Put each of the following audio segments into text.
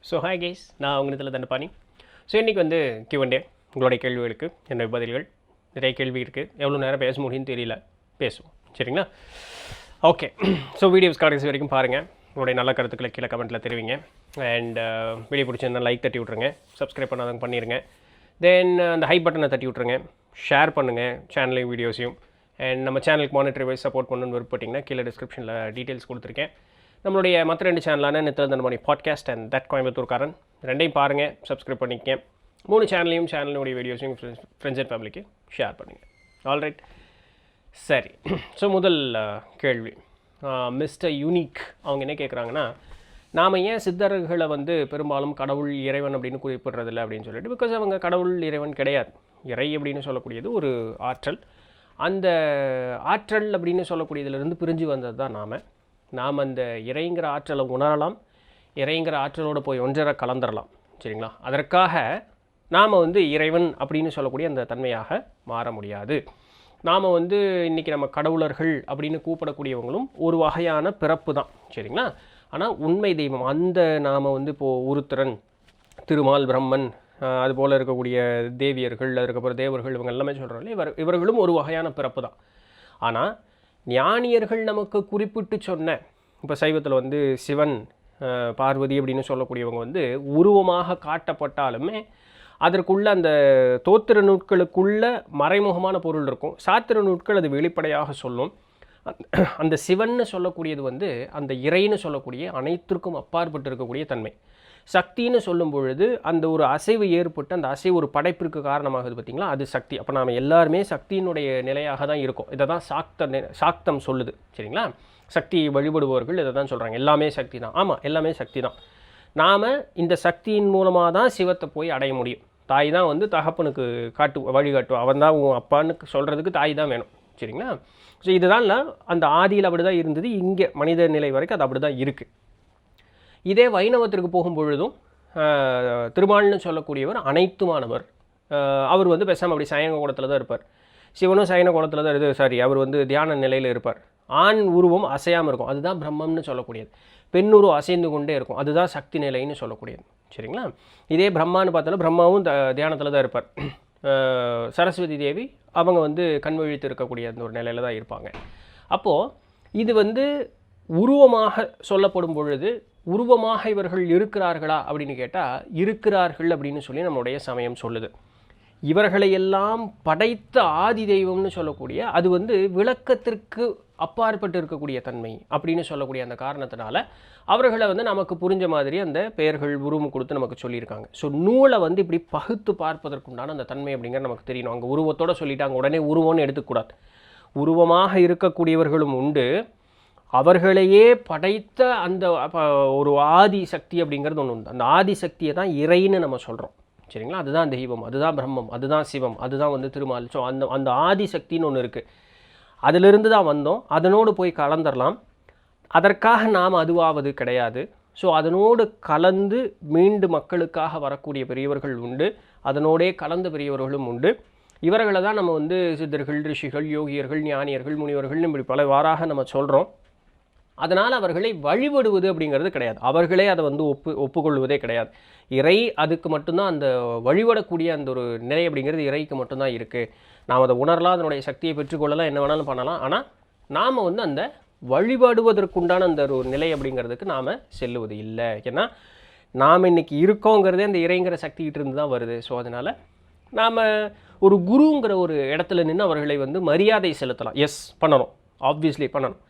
So hi guys, நான் உங்களிடத்தில் Dandapani. So இன்றைக்கி வந்து Q&A, உங்களுடைய கேள்விகளுக்கு என்னுடைய பதில்கள். நிறைய கேள்வி இருக்குது, எவ்வளோ நேரம் பேச முடியும்னு தெரியல, பேசுவோம் சரிங்களா? ஓகே, ஸோ வீடியோஸ் கடைசி வரைக்கும் பாருங்கள். உங்களுடைய நல்ல கருத்துக்களை கீழே கமெண்ட்டில் தெரிவிங்க. அண்ட் வீடியோ பிடிச்சிருந்தா லைக் தட்டி விட்ருங்க, சப்ஸ்கிரைப் பண்ணாதவங்க பண்ணிடுங்க. தென் அந்த ஹை பட்டனை தட்டி விட்ருங்க, ஷேர் பண்ணுங்கள் சேனலையும் வீடியோஸையும். அண்ட் நம்ம சேனலுக்கு மானிட்டரி வைஸ் சப்போர்ட் பண்ணணுன்னு விருப்பப்பட்டிங்கன்னா கீழே டிஸ்கிரிப்ஷனில் டீட்டெயில்ஸ் கொடுத்துருக்கேன். நம்மளுடைய மற்ற 2 சேனலான நித்தில தண்டபாணி பாட்காஸ்ட் அண்ட் தட் கோயம்புத்தூர்காரன் ரெண்டையும் பாருங்கள், சப்ஸ்கிரைப் பண்ணிக்கங்க. 3 சேனலுடைய வீடியோஸையும் ஃப்ரெண்ட்ஸ் அண்ட் ஃபேமிலிக்கு ஷேர் பண்ணுங்கள். ஆல்ரைட், சரி. ஸோ முதல் கேள்வி, மிஸ்டர் யூனிக் அவங்க என்ன கேட்குறாங்கன்னா, நாம் ஏன் சித்தர்களை வந்து பெரும்பாலும் கடவுள் இறைவன் அப்படின்னு குறிப்பிட்றதில்லை அப்படின்னு சொல்லிட்டு. பிகாஸ் அவங்க கடவுள் இறைவன் கிடையாது. இறை அப்படின்னு சொல்லக்கூடியது ஒரு ஆற்றல். அந்த ஆற்றல் அப்படின்னு சொல்லக்கூடியதுலேருந்து பிரிஞ்சு வந்தது தான் நாம் அந்த இறைங்கிற ஆற்றலை உணரலாம், இறைங்கிற ஆற்றலோடு போய் ஒன்றரை கலந்துடலாம் சரிங்களா? அதற்காக நாம் வந்து இறைவன் அப்படின்னு சொல்லக்கூடிய அந்த தன்மையாக மாற முடியாது. நாம் வந்து இன்றைக்கி நம்ம கடவுளர்கள் அப்படின்னு கூப்பிடக்கூடியவங்களும் ஒரு வகையான பிறப்பு தான் சரிங்களா? ஆனால் உண்மை தெய்வம் அந்த நாம் வந்து இப்போது உருத்திரன், திருமால், பிரம்மன், அதுபோல் இருக்கக்கூடிய தேவியர்கள், அதுக்கப்புறம் தேவர்கள், இவங்க எல்லாமே சொல்கிறாங்களே, இவர்களும் ஒரு வகையான பிறப்பு தான். ஆனால் ஞானியர்கள் நமக்கு குறிப்பிட்டு சொன்ன, இப்போ சைவத்தில் வந்து சிவன், பார்வதி அப்படின்னு சொல்லக்கூடியவங்க வந்து உருவமாக காட்டப்பட்டாலுமே அதற்குள்ள அந்த தோத்திர நூட்களுக்குள்ள மறைமுகமான பொருள் இருக்கும். சாத்திர நூட்கள் அது வெளிப்படையாக சொல்லும். அந்த சிவன்னு சொல்லக்கூடியது வந்து அந்த இறைன்னு சொல்லக்கூடிய அனைத்திற்கும் அப்பாற்பட்டு இருக்கக்கூடிய தன்மை. சக்தின்னு சொல்லும் பொழுது அந்த ஒரு அசைவு ஏற்பட்டு அந்த அசைவு ஒரு படைப்பிற்கு காரணமாகுது பார்த்திங்களா, அது சக்தி. அப்போ நாம் எல்லாருமே சக்தியினுடைய நிலையாக தான் இருக்கும். இதை தான் சாக்தம் சொல்லுது சரிங்களா? சக்தி வழிபடுபவர்கள் இதை தான் சொல்கிறாங்க, எல்லாமே சக்தி தான். ஆமாம், எல்லாமே சக்தி தான். நாம் இந்த சக்தியின் மூலமாக தான் சிவத்தை போய் அடைய முடியும். தாய் தான் வந்து தகப்பனுக்கு வழிகாட்டுவோம். அவன் தான் உன் அப்பான்னு சொல்கிறதுக்கு தாய் தான் வேணும் சரிங்களா? ஸோ இதுதான் அந்த ஆதியில் அப்படி தான் இருந்தது. இங்கே மனித நிலை வரைக்கும் அது அப்படி தான் இருக்குது. இதே வைணவத்திற்கு போகும் பொழுதும் திருமால்னு சொல்லக்கூடியவர் அனைத்துமானவர். அவர் வந்து பேசாமல் அப்படி சயன கோலத்தில் தான் இருப்பார். சிவனும் சயன கோலத்தில் தான் அவர் வந்து தியான நிலையில் இருப்பார். ஆண் உருவம் அசையாமல் இருக்கும், அதுதான் பிரம்மம்னு சொல்லக்கூடியது. பெண்ணுருவம் அசைந்து கொண்டே இருக்கும், அதுதான் சக்தி நிலைன்னு சொல்லக்கூடியது சரிங்களா? இதே பிரம்மான்னு பார்த்தாலும் பிரம்மாவும் தியானத்தில் தான் இருப்பார். சரஸ்வதி தேவி அவங்க வந்து கண் விழித்து இருக்கக்கூடிய அந்த ஒரு நிலையில் தான் இருப்பாங்க. அப்போது இது வந்து உருவமாக சொல்லப்படும் பொழுது உருவமாக இவர்கள் இருக்கிறார்களா அப்படின்னு கேட்டால் இருக்கிறார்கள் அப்படின்னு சொல்லி நம்மளுடைய சமயம் சொல்லுது. இவர்களையெல்லாம் படைத்த ஆதி தெய்வம்னு சொல்லக்கூடிய அது வந்து விளக்கத்திற்கு அப்பாற்பட்டு இருக்கக்கூடிய தன்மை அப்படின்னு சொல்லக்கூடிய அந்த காரணத்தினால அவர்களை வந்து நமக்கு புரிஞ்ச மாதிரி அந்த பெயர்கள் உருவம் கொடுத்து நமக்கு சொல்லியிருக்காங்க. ஸோ நூலை வந்து இப்படி பகுத்து பார்ப்பதற்குண்டான அந்த தன்மை அப்படிங்கிறது நமக்கு தெரியணும். அங்கே உருவத்தோடு சொல்லிட்டாங்க, உடனே உருவம்னு எடுத்துக்கூடாது. உருவமாக இருக்கக்கூடியவர்களும் உண்டு, அவர்களையே படைத்த அந்த ஒரு ஆதி சக்தி அப்படிங்கிறது ஒன்று உண்டு. அந்த ஆதி சக்தியை தான் இறைன்னு நம்ம சொல்கிறோம் சரிங்களா? அதுதான் தெய்வம், அதுதான் பிரம்மம், அதுதான் சிவம், அதுதான் வந்து திருமால். ஸோ அந்த ஆதி சக்தின்னு ஒன்று இருக்குது. அதிலிருந்து தான் வந்தோம், அதனோடு போய் கலந்துடலாம். அதற்காக நாம் அதுவாவது கிடையாது. ஸோ அதனோடு கலந்து மீண்டு மக்களுக்காக வரக்கூடிய பெரியவர்கள் உண்டு, அதனோடே கலந்த பெரியவர்களும் உண்டு. இவர்களை தான் நம்ம வந்து சித்தர்கள், ரிஷிகள், யோகியர்கள், ஞானியர்கள், முனிவர்கள்னு இப்படி பல வாராக நம்ம சொல்கிறோம். அதனால் அவர்களை வழிபடுவது அப்படிங்கிறது கிடையாது, அவர்களே அதை வந்து ஒப்புக்கொள்வதே கிடையாது. இறை அதுக்கு மட்டும்தான் அந்த வழிபடக்கூடிய அந்த ஒரு நிலை அப்படிங்கிறது இறைக்கு மட்டும்தான் இருக்குது. நாம் அதை உணரலாம், அதனுடைய சக்தியை பெற்றுக்கொள்ளலாம், என்ன வேணாலும் பண்ணலாம். ஆனால் நாம் வந்து அந்த வழிபடுவதற்குண்டான அந்த ஒரு நிலை அப்படிங்கிறதுக்கு நாம் செல்லுவது இல்லை. ஏன்னா நாம் இன்றைக்கி இருக்கோங்கிறதே அந்த இறைங்கிற சக்திகிட்ட இருந்து தான் வருது. ஸோ அதனால் நாம் ஒரு குருங்கிற ஒரு இடத்துல நின்று அவர்களை வந்து மரியாதை செலுத்தலாம். எஸ், பண்ணணும், ஆப்வியஸ்லி பண்ணணும்.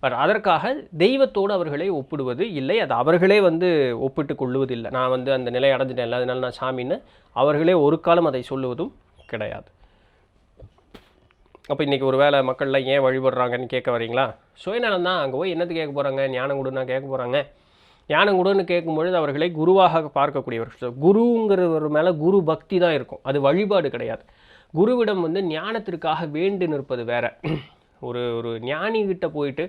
பட் அதற்காக தெய்வத்தோடு அவர்களை ஒப்பிடுவது இல்லை, அது அவர்களே வந்து ஒப்பிட்டு கொள்ளுவது இல்லை. நான் வந்து அந்த நிலை அடைஞ்சிட்டேன் இல்லை, அதனால நான் சாமின்னு அவர்களே ஒரு காலம் அதை சொல்லுவதும் கிடையாது. அப்போ இன்றைக்கி ஒரு வேளை மக்கள்லாம் ஏன் வழிபடுறாங்கன்னு கேட்க வரீங்களா? சுயநலம் தான். அங்கே போய் என்னது கேட்க போகிறாங்க? ஞானம் கொடுன்னா கேட்க போகிறாங்க. ஞானம் கொடுன்னு கேட்கும்பொழுது அவர்களை குருவாக பார்க்கக்கூடியவர்கள். குருங்கிறவர் மேலே குரு பக்தி தான் இருக்கும், அது வழிபாடு கிடையாது. குருவிடம் வந்து ஞானத்திற்காக வேண்டி நிற்பது வேறு. ஒரு ஞானிகிட்ட போயிட்டு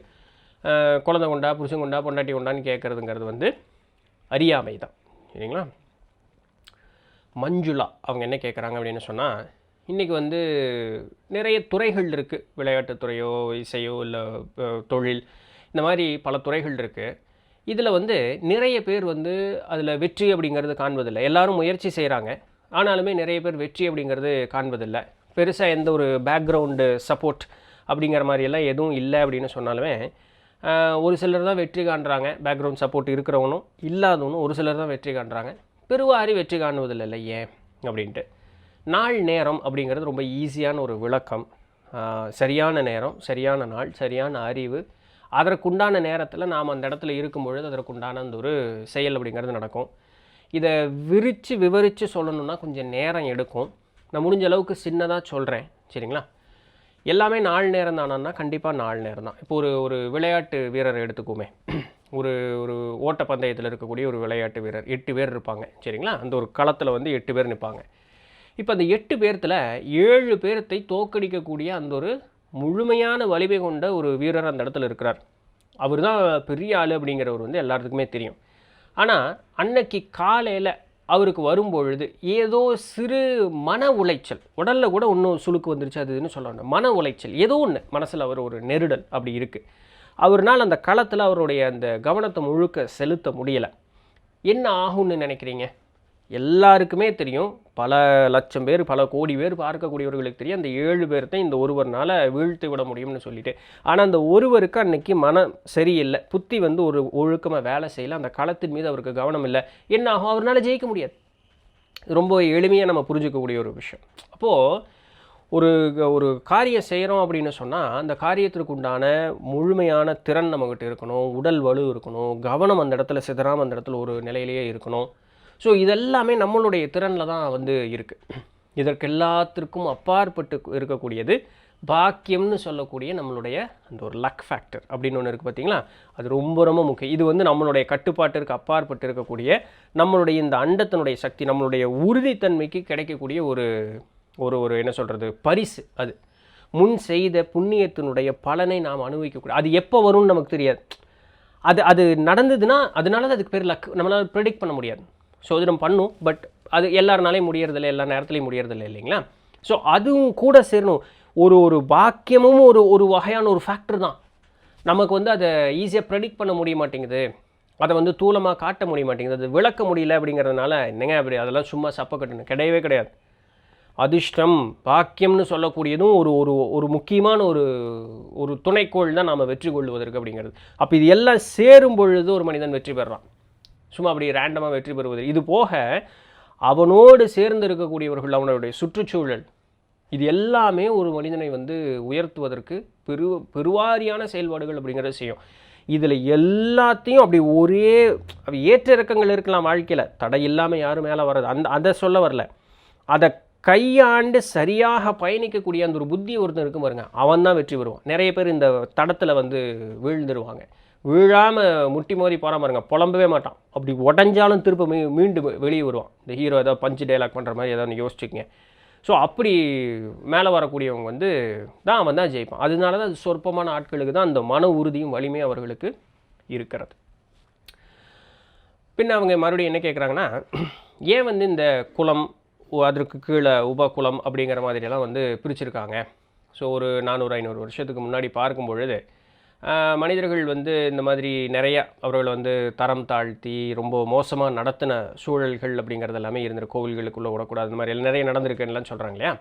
குழந்தை கொண்டா, புருஷன் கொண்டா, பொண்டாட்டி கொண்டான்னு கேட்குறதுங்கிறது வந்து அறியாமை தான் சரிங்களா? மஞ்சுளா அவங்க என்ன கேட்குறாங்க அப்படின்னு சொன்னால், இன்றைக்கி வந்து நிறைய துறைகள் இருக்குது, விளையாட்டுத்துறையோ, இசையோ, இல்லை தொழில், இந்த மாதிரி பல துறைகள் இருக்குது. இதில் வந்து நிறைய பேர் வந்து அதில் வெற்றி அப்படிங்கிறது காண்பதில்லை. எல்லாரும் முயற்சி செய்கிறாங்க, ஆனாலுமே நிறைய பேர் வெற்றி அப்படிங்கிறது காண்பதில்லை. பெருசாக எந்த ஒரு பேக்ரவுண்டு சப்போர்ட் அப்படிங்கிற மாதிரியெல்லாம் எதுவும் இல்லை அப்படின்னு சொன்னாலுமே ஒரு சிலர் தான் வெற்றி காண்றாங்க. பேக்ரவுண்ட் சப்போர்ட் இருக்கிறவனும் இல்லாதவனும் ஒரு சிலர் தான் வெற்றி காண்றாங்க. பெருவாரி வெற்றி காணுவதில்லை. ஏன் அப்படின்ட்டு நாள் நேரம் அப்படிங்கிறது ரொம்ப ஈஸியான ஒரு விளக்கம். சரியான நேரம், சரியான நாள், சரியான அறிவு, அதற்குண்டான நேரத்தில் நாம் அந்த இடத்துல இருக்கும் பொழுது அதற்குண்டான அந்த ஒரு செயல் அப்படிங்கிறது நடக்கும். இதை விவரித்து சொல்லணுன்னா கொஞ்சம் நேரம் எடுக்கும். நான் முடிஞ்ச அளவுக்கு சின்னதாக சொல்கிறேன், சரிங்களா? எல்லாமே நாள் நேரம் தானா? கண்டிப்பாக நாள் நேரம் தான். இப்போ ஒரு விளையாட்டு வீரர் எடுத்துக்குமே. ஒரு ஓட்டப்பந்தயத்தில் இருக்கக்கூடிய ஒரு விளையாட்டு வீரர் 8 பேர் இருப்பாங்க, சரிங்களா? அந்த ஒரு களத்தில் வந்து 8 பேர் நிற்பாங்க. இப்போ அந்த 8 பேர்த்தில் 7 பேர்த்தை தோற்கடிக்கக்கூடிய அந்த ஒரு முழுமையான வலிமை கொண்ட ஒரு வீரர் அந்த இடத்துல இருக்கிறார். அவர் தான் பெரிய ஆள் அப்படிங்கிறவர் வந்து எல்லாத்துக்குமே தெரியும். ஆனால் அன்னைக்கு காலையில் அவருக்கு வரும்பொழுது ஏதோ சிறு மன உளைச்சல், உடலில் கூட ஒன்றும் சுளுக்கு வந்துருச்சு அதுன்னு சொல்லணும், மன உளைச்சல் ஏதோ ஒன்று மனசில் அவர் ஒரு நெருடல் அப்படி இருக்குது. அவர்னால் அந்த களத்தில் அவருடைய அந்த கவனத்தை முழுக்க செலுத்த முடியலை. என்ன ஆகும்னு நினைக்கிறீங்க? எல்லாருக்குமே தெரியும், பல லட்சம் பேர் பல கோடி பேர் பார்க்கக்கூடியவர்களுக்கு தெரியும் அந்த 7 பேர்த்தையும் இந்த ஒருவர்னால் வீழ்த்து விட முடியும்னு சொல்லிட்டு. ஆனால் அந்த ஒருவருக்கு அன்னைக்கு மனம் சரியில்லை, புத்தி வந்து ஒரு ஒழுக்கமாக வேலை செய்யலை, அந்த களத்தின் மீது அவருக்கு கவனம் இல்லை. என்ன ஆகும்? அவரால் ஜெயிக்க முடியாது. ரொம்ப எளிமையாக நம்ம புரிஞ்சுக்கக்கூடிய ஒரு விஷயம். அப்போது ஒரு காரியம் செய்கிறோம் அப்படின்னு சொன்னால் அந்த காரியத்திற்கு உண்டான முழுமையான திறன் நம்மகிட்ட இருக்கணும், உடல் வலு இருக்கணும், கவனம் அந்த இடத்துல சிதறாமல் அந்த இடத்துல ஒரு நிலையிலேயே இருக்கணும். ஸோ இதெல்லாமே நம்மளுடைய திறனில் தான் வந்து இருக்குது. இதற்கு எல்லாத்திற்கும் அப்பாற்பட்டு இருக்கக்கூடியது பாக்கியம்னு சொல்லக்கூடிய நம்மளுடைய அந்த ஒரு லக் ஃபேக்டர் அப்படின்னு ஒன்று இருக்குது பார்த்தீங்களா? அது ரொம்ப ரொம்ப முக்கியம். இது வந்து நம்மளுடைய கட்டுப்பாட்டிற்கு அப்பாற்பட்டு இருக்கக்கூடிய நம்மளுடைய இந்த அண்டத்தினுடைய சக்தி, நம்மளுடைய உறுதித்தன்மைக்கு கிடைக்கக்கூடிய ஒரு என்ன சொல்கிறது பரிசு. அது முன் செய்த புண்ணியத்தினுடைய பலனை நாம் அனுபவிக்கக்கூடிய, அது எப்போ வரும்னு நமக்கு தெரியாது. அது நடந்ததுன்னா அதனால தான் அதுக்கு பேர் லக். நம்மளால் ப்ரெடிக்ட் பண்ண முடியாது. சோதனம் பண்ணும், பட் அது எல்லாருனாலையும் முடியறதில்லை, எல்லா நேரத்துலையும் முடியறதில்லை இல்லைங்களா? ஸோ அதுவும் கூட சேரணும். ஒரு பாக்கியமும் ஒரு வகையான ஒரு ஃபேக்டர் தான். நமக்கு வந்து அதை ஈஸியாக ப்ரெடிக்ட் பண்ண முடிய மாட்டேங்குது, அதை வந்து தூளமாக காட்ட முடிய மாட்டேங்குது, அது விளக்க முடியல அப்படிங்கிறதுனால என்னங்க அப்படி அதெல்லாம் சும்மா சப்பக்கட்டணும் கிடையவே கிடையாது. அதிர்ஷ்டம் பாக்கியம்னு சொல்லக்கூடியதும் ஒரு முக்கியமான ஒரு துணைக்கோள் தான் நாம் வெற்றி கொள்வதற்கு அப்படிங்கிறது. அப்போ இது எல்லாம் சேரும் பொழுது ஒரு மனிதன் வெற்றி பெறான். சும்மா அப்படி ரேண்டமாக வெற்றி பெறுவது. இது போக அவனோடு சேர்ந்து இருக்கக்கூடியவர்கள், அவனுடைய சுற்றுச்சூழல், இது எல்லாமே ஒரு மனிதனை வந்து உயர்த்துவதற்கு பெருவாரியான செயல்பாடுகள் அப்படிங்கிறத செய்யும். இதில் எல்லாத்தையும் அப்படி ஒரே ஏற்ற இறக்கங்கள் இருக்கலாம் வாழ்க்கையில், தடை இல்லாமல் யாரும் மேலே வர்றது அதை சொல்ல வரல. அதை கையாண்டு சரியாக பயணிக்கக்கூடிய அந்த ஒரு புத்தி ஒருத்தன் இருக்கும் பாருங்க, அவன் தான் வெற்றி பெறுவான். நிறைய பேர் இந்த தடத்தில் வந்து வீழ்ந்துருவாங்க. வீழாமல் முட்டி மோதி போகிற பாருங்க, புலம்பவே மாட்டான். அப்படி உடஞ்சாலும் திரும்ப மீண்டும் வெளியே வருவான். இந்த ஹீரோ ஏதாவது பஞ்சு டைலாக் பண்ணுற மாதிரி ஏதாவது யோசிச்சுக்கங்க. ஸோ அப்படி மேலே வரக்கூடியவங்க வந்து தான் அவன் தான் ஜெயிப்பான். அதனால தான் அது சொற்பமான ஆட்களுக்கு தான் அந்த மன உறுதியும் வலிமையும் அவர்களுக்கு இருக்கிறது. பின்ன அவங்க மறுபடியும் என்ன கேட்குறாங்கன்னா, ஏன் வந்து இந்த குலம் அதற்கு கீழே உபகுலம் அப்படிங்கிற மாதிரியெல்லாம் வந்து பிரிச்சுருக்காங்க? ஸோ ஒரு 400-500 வருஷத்துக்கு முன்னாடி பார்க்கும் பொழுது மனிதர்கள் வந்து இந்த மாதிரி நிறையா அவர்கள் வந்து தரம் தாழ்த்தி ரொம்ப மோசமாக நடத்தின சூழல்கள் அப்படிங்கிறது எல்லாமே இருந்துரு. கோவில்களுக்குள்ளே விடக்கூடாது, இந்த மாதிரி நிறைய நடந்திருக்குன்னெலாம் சொல்கிறாங்க இல்லையா?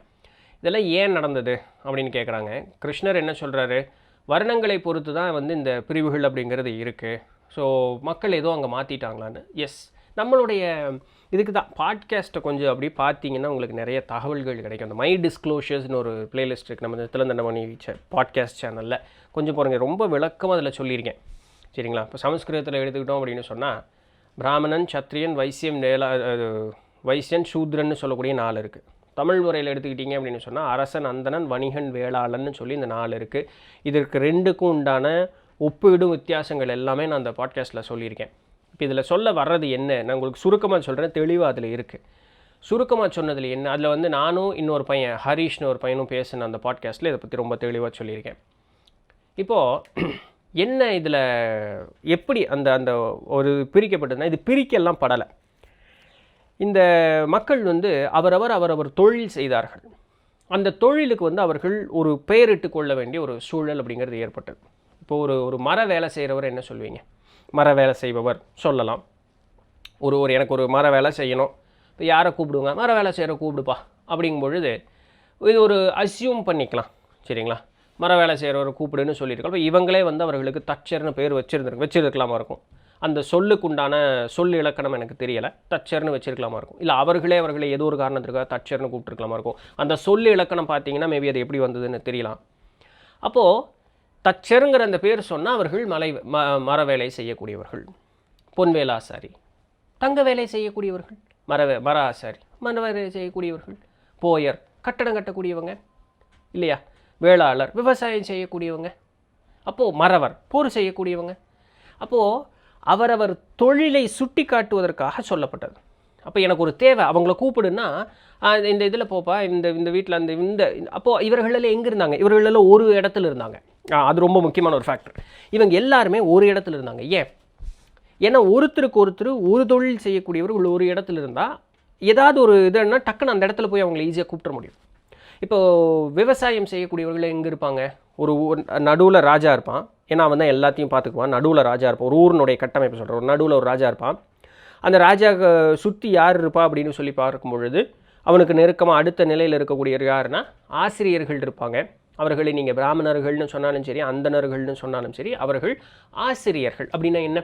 இதெல்லாம் ஏன் நடந்தது அப்படின்னு கேட்குறாங்க. கிருஷ்ணர் என்ன சொல்கிறாரு, வர்ணங்களை பொறுத்து தான் வந்து இந்த பிரிவுகள் அப்படிங்கிறது இருக்குது. ஸோ மக்கள் ஏதோ அங்கே மாற்றிட்டாங்களான்னு. எஸ், நம்மளுடைய இதுக்கு தான் பாட்காஸ்ட்டை கொஞ்சம் அப்படி பார்த்தீங்கன்னா உங்களுக்கு நிறைய தகவல்கள் கிடைக்கும். அந்த மை டிஸ்க்ளோஷர்ஸ்னு ஒரு பிளேலிஸ்ட் இருக்குது நம்ம திலந்தண்டமணி பாட்காஸ்ட் சேனலில். கொஞ்சம் பாருங்கள், ரொம்ப விளக்கமாக அதில் சொல்லியிருக்கேன், சரிங்களா? இப்போ சமஸ்கிருதத்தில் எடுத்துக்கிட்டோம் அப்படின்னு சொன்னால் பிராமணன், சத்திரியன், வைசியன், சூத்ரன்னு சொல்லக்கூடிய 4 இருக்குது. தமிழ் முறையில் எடுத்துக்கிட்டிங்க அப்படின்னு சொன்னால் அரசன், அந்தணன், வணிகன், வேளாளன்னு சொல்லி இந்த 4 இருக்குது. இதற்கு 2க்கும் உண்டான ஒப்பீடும் வித்தியாசங்கள் எல்லாமே நான் அந்த பாட்காஸ்ட்டில் சொல்லியிருக்கேன். இப்போ இதில் சொல்ல வர்றது என்ன, நான் உங்களுக்கு சுருக்கமாக சொல்கிறேன், தெளிவாக அதில் இருக்குது. சுருக்கமாக சொன்னதில் என்ன, அதில் வந்து நானும் இன்னொரு பையன் ஹரீஷ்னு ஒரு பையனும் பேசின அந்த பாட்காஸ்ட்டில் இதை பற்றி ரொம்ப தெளிவாக சொல்லியிருக்கேன். இப்போது என்ன இதில் எப்படி அந்த ஒரு பிரிக்கப்பட்டதுன்னா, இது பிரிக்கலாம் படலை. இந்த மக்கள் வந்து அவரவர் தொழில் செய்தார்கள். அந்த தொழிலுக்கு வந்து அவர்கள் ஒரு பெயரிட்டு கொள்ள வேண்டிய ஒரு சூழல் அப்படிங்கிறது ஏற்பட்டது. இப்போ ஒரு மர வேலை செய்கிறவர் என்ன சொல்வீங்க? மர வேலை செய்பவர் சொல்லலாம். எனக்கு ஒரு மர வேலை செய்யணும், இப்போ யாரை கூப்பிடுங்க, மர வேலை செய்கிற கூப்பிடுப்பா அப்படிங்கும் பொழுது இது ஒரு அஸ்யூம் பண்ணிக்கலாம். சரிங்களா, மர வேலை செய்கிறவரை கூப்பிடுன்னு சொல்லியிருக்கோம். இப்போ இவங்களே வந்து அவர்களுக்கு தச்சர்னு பேர் வச்சிருக்கலாமா இருக்கும். அந்த சொல்லுக்குண்டான சொல் இலக்கணம் எனக்கு தெரியலை, தச்சர்னு வச்சிருக்கலாமா இருக்கும். இல்லை அவர்களே ஏதோ ஒரு காரணத்திற்காக தச்சர்னு கூப்பிட்டுருக்கலாமா இருக்கும். அந்த சொல் இலக்கணம் பார்த்தீங்கன்னா மேபி அது எப்படி வந்ததுன்னு தெரியலாம். அப்போது தச்சருங்கிற அந்த பேர் சொன்னால் அவர்கள் மர வேலை செய்யக்கூடியவர்கள், பொன் வேலாசாரி, தங்க வேலை செய்யக்கூடியவர்கள், மர ஆசாரி, மர வேலை செய்யக்கூடியவர்கள், போயர், கட்டடம் கட்டக்கூடியவங்க இல்லையா, வேளாளர், விவசாயம் செய்யக்கூடியவங்க, அப்போது மறவர், போர் செய்யக்கூடியவங்க. அப்போது அவரவர் தொழிலை சுட்டி காட்டுவதற்காக சொல்லப்பட்டது. அப்போ எனக்கு ஒரு தேவை, அவங்கள கூப்பிடுன்னா இந்த இதில் போப்பா, இந்த வீட்டில் அப்போது இவர்களெல்லாம் எங்கே இருந்தாங்க? இவர்களெல்லாம் ஒரு இடத்துல இருந்தாங்க. அது ரொம்ப முக்கியமான ஒரு ஃபேக்டர். இவங்க எல்லாருமே ஒரு இடத்துல இருந்தாங்க. ஏன்னா ஒருத்தருக்கு ஒருத்தர் ஒரு தொழில் செய்யக்கூடியவர்கள் ஒரு இடத்துல இருந்தால் ஏதாவது ஒரு இதுன்னா டக்குன்னு அந்த இடத்துல போய் அவங்களை ஈஸியாக கூப்பிட முடியும். இப்போது விவசாயம் செய்யக்கூடியவர்கள் எங்கே இருப்பாங்க? ஒரு நடுவில் ராஜா இருப்பான், ஏன்னா அவன் தான் எல்லாத்தையும் பார்த்துக்குவான். நடுவில் ராஜா இருப்பான், ஒரு ஊரினுடைய கட்டமைப்பு சொல்கிறேன். ஒரு நடுவில் ஒரு ராஜா இருப்பான். அந்த ராஜா சுற்றி யார் இருப்பா அப்படின்னு சொல்லி பார்க்கும் பொழுது அவனுக்கு நெருக்கமாக அடுத்த நிலையில் இருக்கக்கூடிய யாருன்னா ஆசிரியர்கள் இருப்பாங்க. அவர்களை நீங்கள் பிராமணர்கள்னு சொன்னாலும் சரி, அந்தணர்கள்னு சொன்னாலும் சரி, அவர்கள் ஆசிரியர்கள். அப்படின்னா என்ன?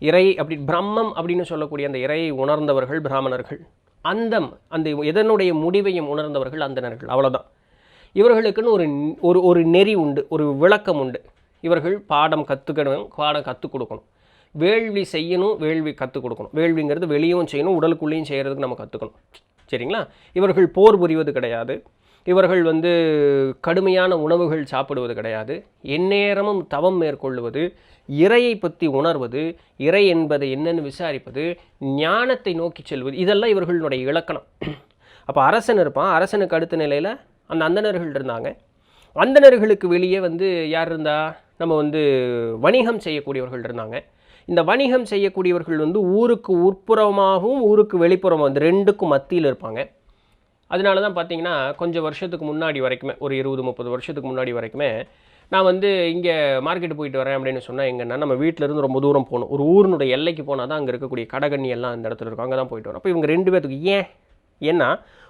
இறை அப்படி பிரம்மம் அப்படின்னு சொல்லக்கூடிய அந்த இறையை உணர்ந்தவர்கள் பிராமணர்கள், அந்த எதனுடைய முடிவையும் உணர்ந்தவர்கள் அந்தணர்கள். அவ்வளோதான். இவர்களுக்குன்னு ஒரு நெறி உண்டு, ஒரு விளக்கம் உண்டு. இவர்கள் பாடம் கற்றுக்கணும், பாடம் கற்றுக் கொடுக்கணும், வேள்வி செய்யணும், வேள்வி கற்றுக் கொடுக்கணும். வேள்விங்கிறது வெளியும் செய்யணும், உடலுக்குள்ளேயும் செய்கிறதுக்கு நம்ம கற்றுக்கணும். சரிங்களா? இவர்கள் போர் புரிவது கிடையாது, இவர்கள் கடுமையான உணவுகள் சாப்பிடுவது கிடையாது, எந்நேரமும் தவம் மேற்கொள்வது, இறையை பற்றி உணர்வது, இறை என்பதை என்னென்னு விசாரிப்பது, ஞானத்தை நோக்கி செல்வது, இதெல்லாம் இவர்களுடைய இலக்கணம். அப்போ அரசன் இருப்பான், அரசனுக்கு அடுத்த நிலையில் அந்த அந்தணர்கள் இருந்தாங்க. அந்தணர்களுக்கு வெளியே யார் இருந்தா? நம்ம வணிகம் செய்யக்கூடியவர்கள் இருந்தாங்க. இந்த வணிகம் செய்யக்கூடியவர்கள் ஊருக்கு உட்புறமாகவும் ஊருக்கு வெளிப்புறமாக ரெண்டுக்கும் மத்தியில் இருப்பாங்க. அதனால தான் பார்த்தீங்கன்னா கொஞ்சம் வருஷத்துக்கு முன்னாடி வரைக்குமே, ஒரு 20-30 வருஷத்துக்கு முன்னாடி வரைக்குமே நான் இங்கே மார்க்கெட்டு போயிட்டு வரேன் அப்படின்னு சொன்னால் எங்கன்னா நம்ம வீட்டிலேருந்து ரொம்ப தூரம் போகணும், ஒரு ஊரினுடைய எல்லைக்கு போனால் தான் அங்கே இருக்கக்கூடிய கடகண்ணி எல்லாம் அந்த இடத்துல இருக்கும், அங்கே தான் போயிட்டு வரோம். அப்போ இவங்க 2 பேர்த்துக்கு ஏன்னா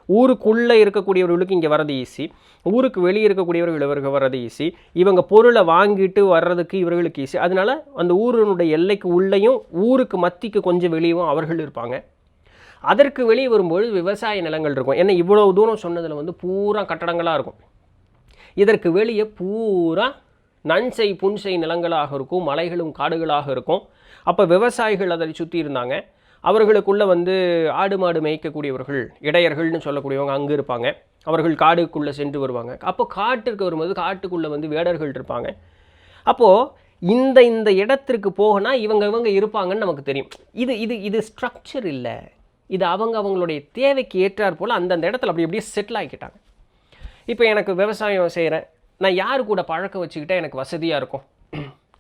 ஊருக்குள்ளே இருக்கக்கூடியவர்களுக்கு இங்கே வர்றது ஈஸி, ஊருக்கு வெளியே இருக்கக்கூடியவர்கள் இவருக்கு வர்றது ஈஸி, இவங்க பொருளை வாங்கிட்டு வர்றதுக்கு இவர்களுக்கு ஈஸி. அதனால் அந்த ஊரினுடைய எல்லைக்கு உள்ளேயும் ஊருக்கு மத்திக்கு கொஞ்சம் வெளியும் அவர்கள் இருப்பாங்க. அதற்கு வெளியே வரும்போது விவசாய நிலங்கள் இருக்கும். ஏன்னா இவ்வளோ தூரம் சொன்னதில் பூரா கட்டடங்களாக இருக்கும். இதற்கு வெளியே பூரா நன்சை புன்சை நிலங்களாக இருக்கும், மலைகளும் காடுகளாக இருக்கும். அப்போ விவசாயிகள் அதை சுற்றி இருந்தாங்க. அவர்களுக்குள்ளே ஆடு மாடு மேய்க்கக்கூடியவர்கள், இடையர்கள்னு சொல்லக்கூடியவங்க அங்கே இருப்பாங்க. அவர்கள் காடுக்குள்ளே சென்று வருவாங்க. அப்போ காட்டுக்கு வரும்போது காட்டுக்குள்ளே வேடர்கள் இருப்பாங்க. அப்போது இந்த இடத்திற்கு போகனா இவங்க இருப்பாங்கன்னு நமக்கு தெரியும். இது ஸ்ட்ரக்சர் இல்லை, இது அவங்களுடைய தேவைக்கு ஏற்றார் போல் அந்தந்த இடத்துல அப்படியே செட்டில் ஆகிக்கிட்டாங்க. இப்போ எனக்கு விவசாயம் செய்கிறேன், நான் யார் கூட பழக்க வச்சுக்கிட்டால் எனக்கு வசதியாக இருக்கும்?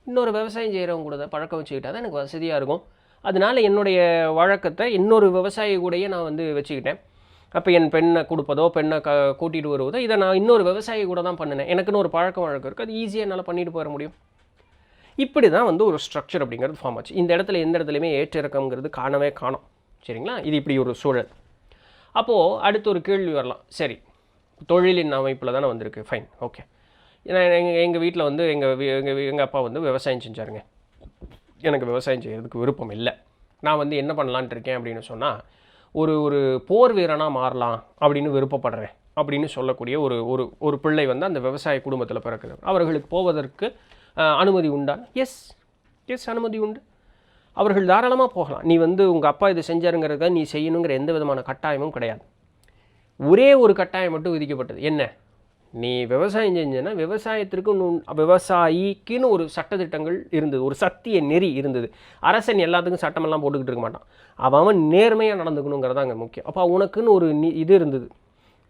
இன்னொரு விவசாயம் செய்கிறவங்க கூட தான் பழக்க வச்சுக்கிட்டால் தான் எனக்கு வசதியாக இருக்கும். அதனால் என்னுடைய வழக்கத்தை இன்னொரு விவசாயி கூடயே நான் வச்சுக்கிட்டேன். அப்போ என் பெண்ணை கொடுப்பதோ பெண்ணை கூட்டிகிட்டு வருவதோ இதை நான் இன்னொரு விவசாயி கூட தான் பண்ணினேன். எனக்குன்னு ஒரு பழக்கம் இருக்குது, அது ஈஸியாக என்னால் பண்ணிட்டு போயிட முடியும். இப்படி தான் ஒரு ஸ்ட்ரக்சர் அப்படிங்கிறது ஃபார்ம் ஆச்சு. இந்த இடத்துல எந்த இடத்துலையுமே ஏற்றிறக்கம்ங்கிறது காணோம். சரிங்களா? இது இப்படி ஒரு சூழல். அப்போது அடுத்து ஒரு கேள்வி வரலாம். சரி, தொழிலின் அமைப்பில் தானே வந்திருக்கு, ஃபைன், ஓகே. ஏன்னா எங்கள் வீட்டில் எங்கள் அப்பா விவசாயம் செஞ்சாருங்க. எனக்கு விவசாயம் செய்கிறதுக்கு விருப்பம் இல்லை. நான் என்ன பண்ணலான்ட்டு இருக்கேன் அப்படின்னு சொன்னால் ஒரு போர் வீரனாக மாறலாம் அப்படின்னு விருப்பப்படுறேன் அப்படின்னு சொல்லக்கூடிய ஒரு பிள்ளை அந்த விவசாய குடும்பத்தில் பிறக்குது. அவர்களுக்கு போவதற்கு அனுமதி உண்டா? எஸ் அனுமதி உண்டு. அவர்கள் தாராளமாக போகலாம். நீ உங்கள் அப்பா இது செஞ்சாருங்கிறத நீ செய்யணுங்கிற எந்த விதமான கட்டாயமும் கிடையாது. ஒரே ஒரு கட்டாயம் மட்டும் விதிக்கப்பட்டது. என்ன? நீ விவசாயம் செஞ்சேன்னா விவசாயிக்குன்னு ஒரு சட்டத்திட்டங்கள் இருந்தது, ஒரு சத்திய நெறி இருந்தது. அரசன் எல்லாத்துக்கும் சட்டமெல்லாம் போட்டுக்கிட்டு இருக்க மாட்டான், அவன் நேர்மையாக நடந்துக்கணுங்கிறதான் அங்கே முக்கியம். அப்போ உனக்குன்னு ஒரு இது இருந்தது,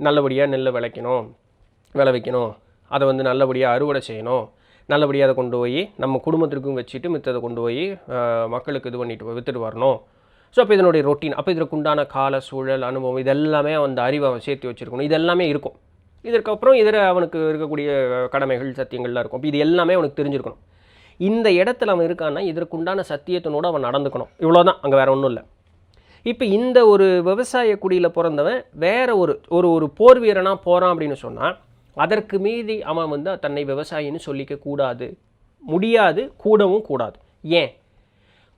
நல்லபடியாக நெல்லை விளைவிக்கணும், அதை நல்லபடியாக அறுவடை செய்யணும், நல்லபடியாக அதை கொண்டு போய் நம்ம குடும்பத்திற்கும் வச்சுட்டு மித்ததை கொண்டு போய் மக்களுக்கு இது பண்ணிட்டு விற்றுட்டு வரணும். ஸோ அப்போ இதனுடைய ரொட்டீன், அப்போ இதற்குண்டான கால சூழல் அனுபவம் இதெல்லாமே அந்த அறிவை அவன் சேர்த்து வச்சுருக்கணும். இதெல்லாமே இருக்கும். இதற்கப்புறம் அவனுக்கு இருக்கக்கூடிய கடமைகள் சத்தியங்கள்லாம் இருக்கும். அப்போ இது எல்லாமே அவனுக்கு தெரிஞ்சிருக்கணும். இந்த இடத்துல அவன் இருக்கான்னா இதற்குண்டான சத்தியத்தினோடு அவன் நடந்துக்கணும். இவ்வளோதான், அங்கே வேறு ஒன்றும் இல்லை. இப்போ இந்த ஒரு விவசாய குடியில் பிறந்தவன் வேறு ஒரு போர் வீரனாக போகிறான் அப்படின்னு சொன்னால் அதற்கு மீறி அவன் வந்து தன்னை விவசாயின்னு சொல்லிக்க கூடாது, முடியாது, கூடவும் கூடாது. ஏன்?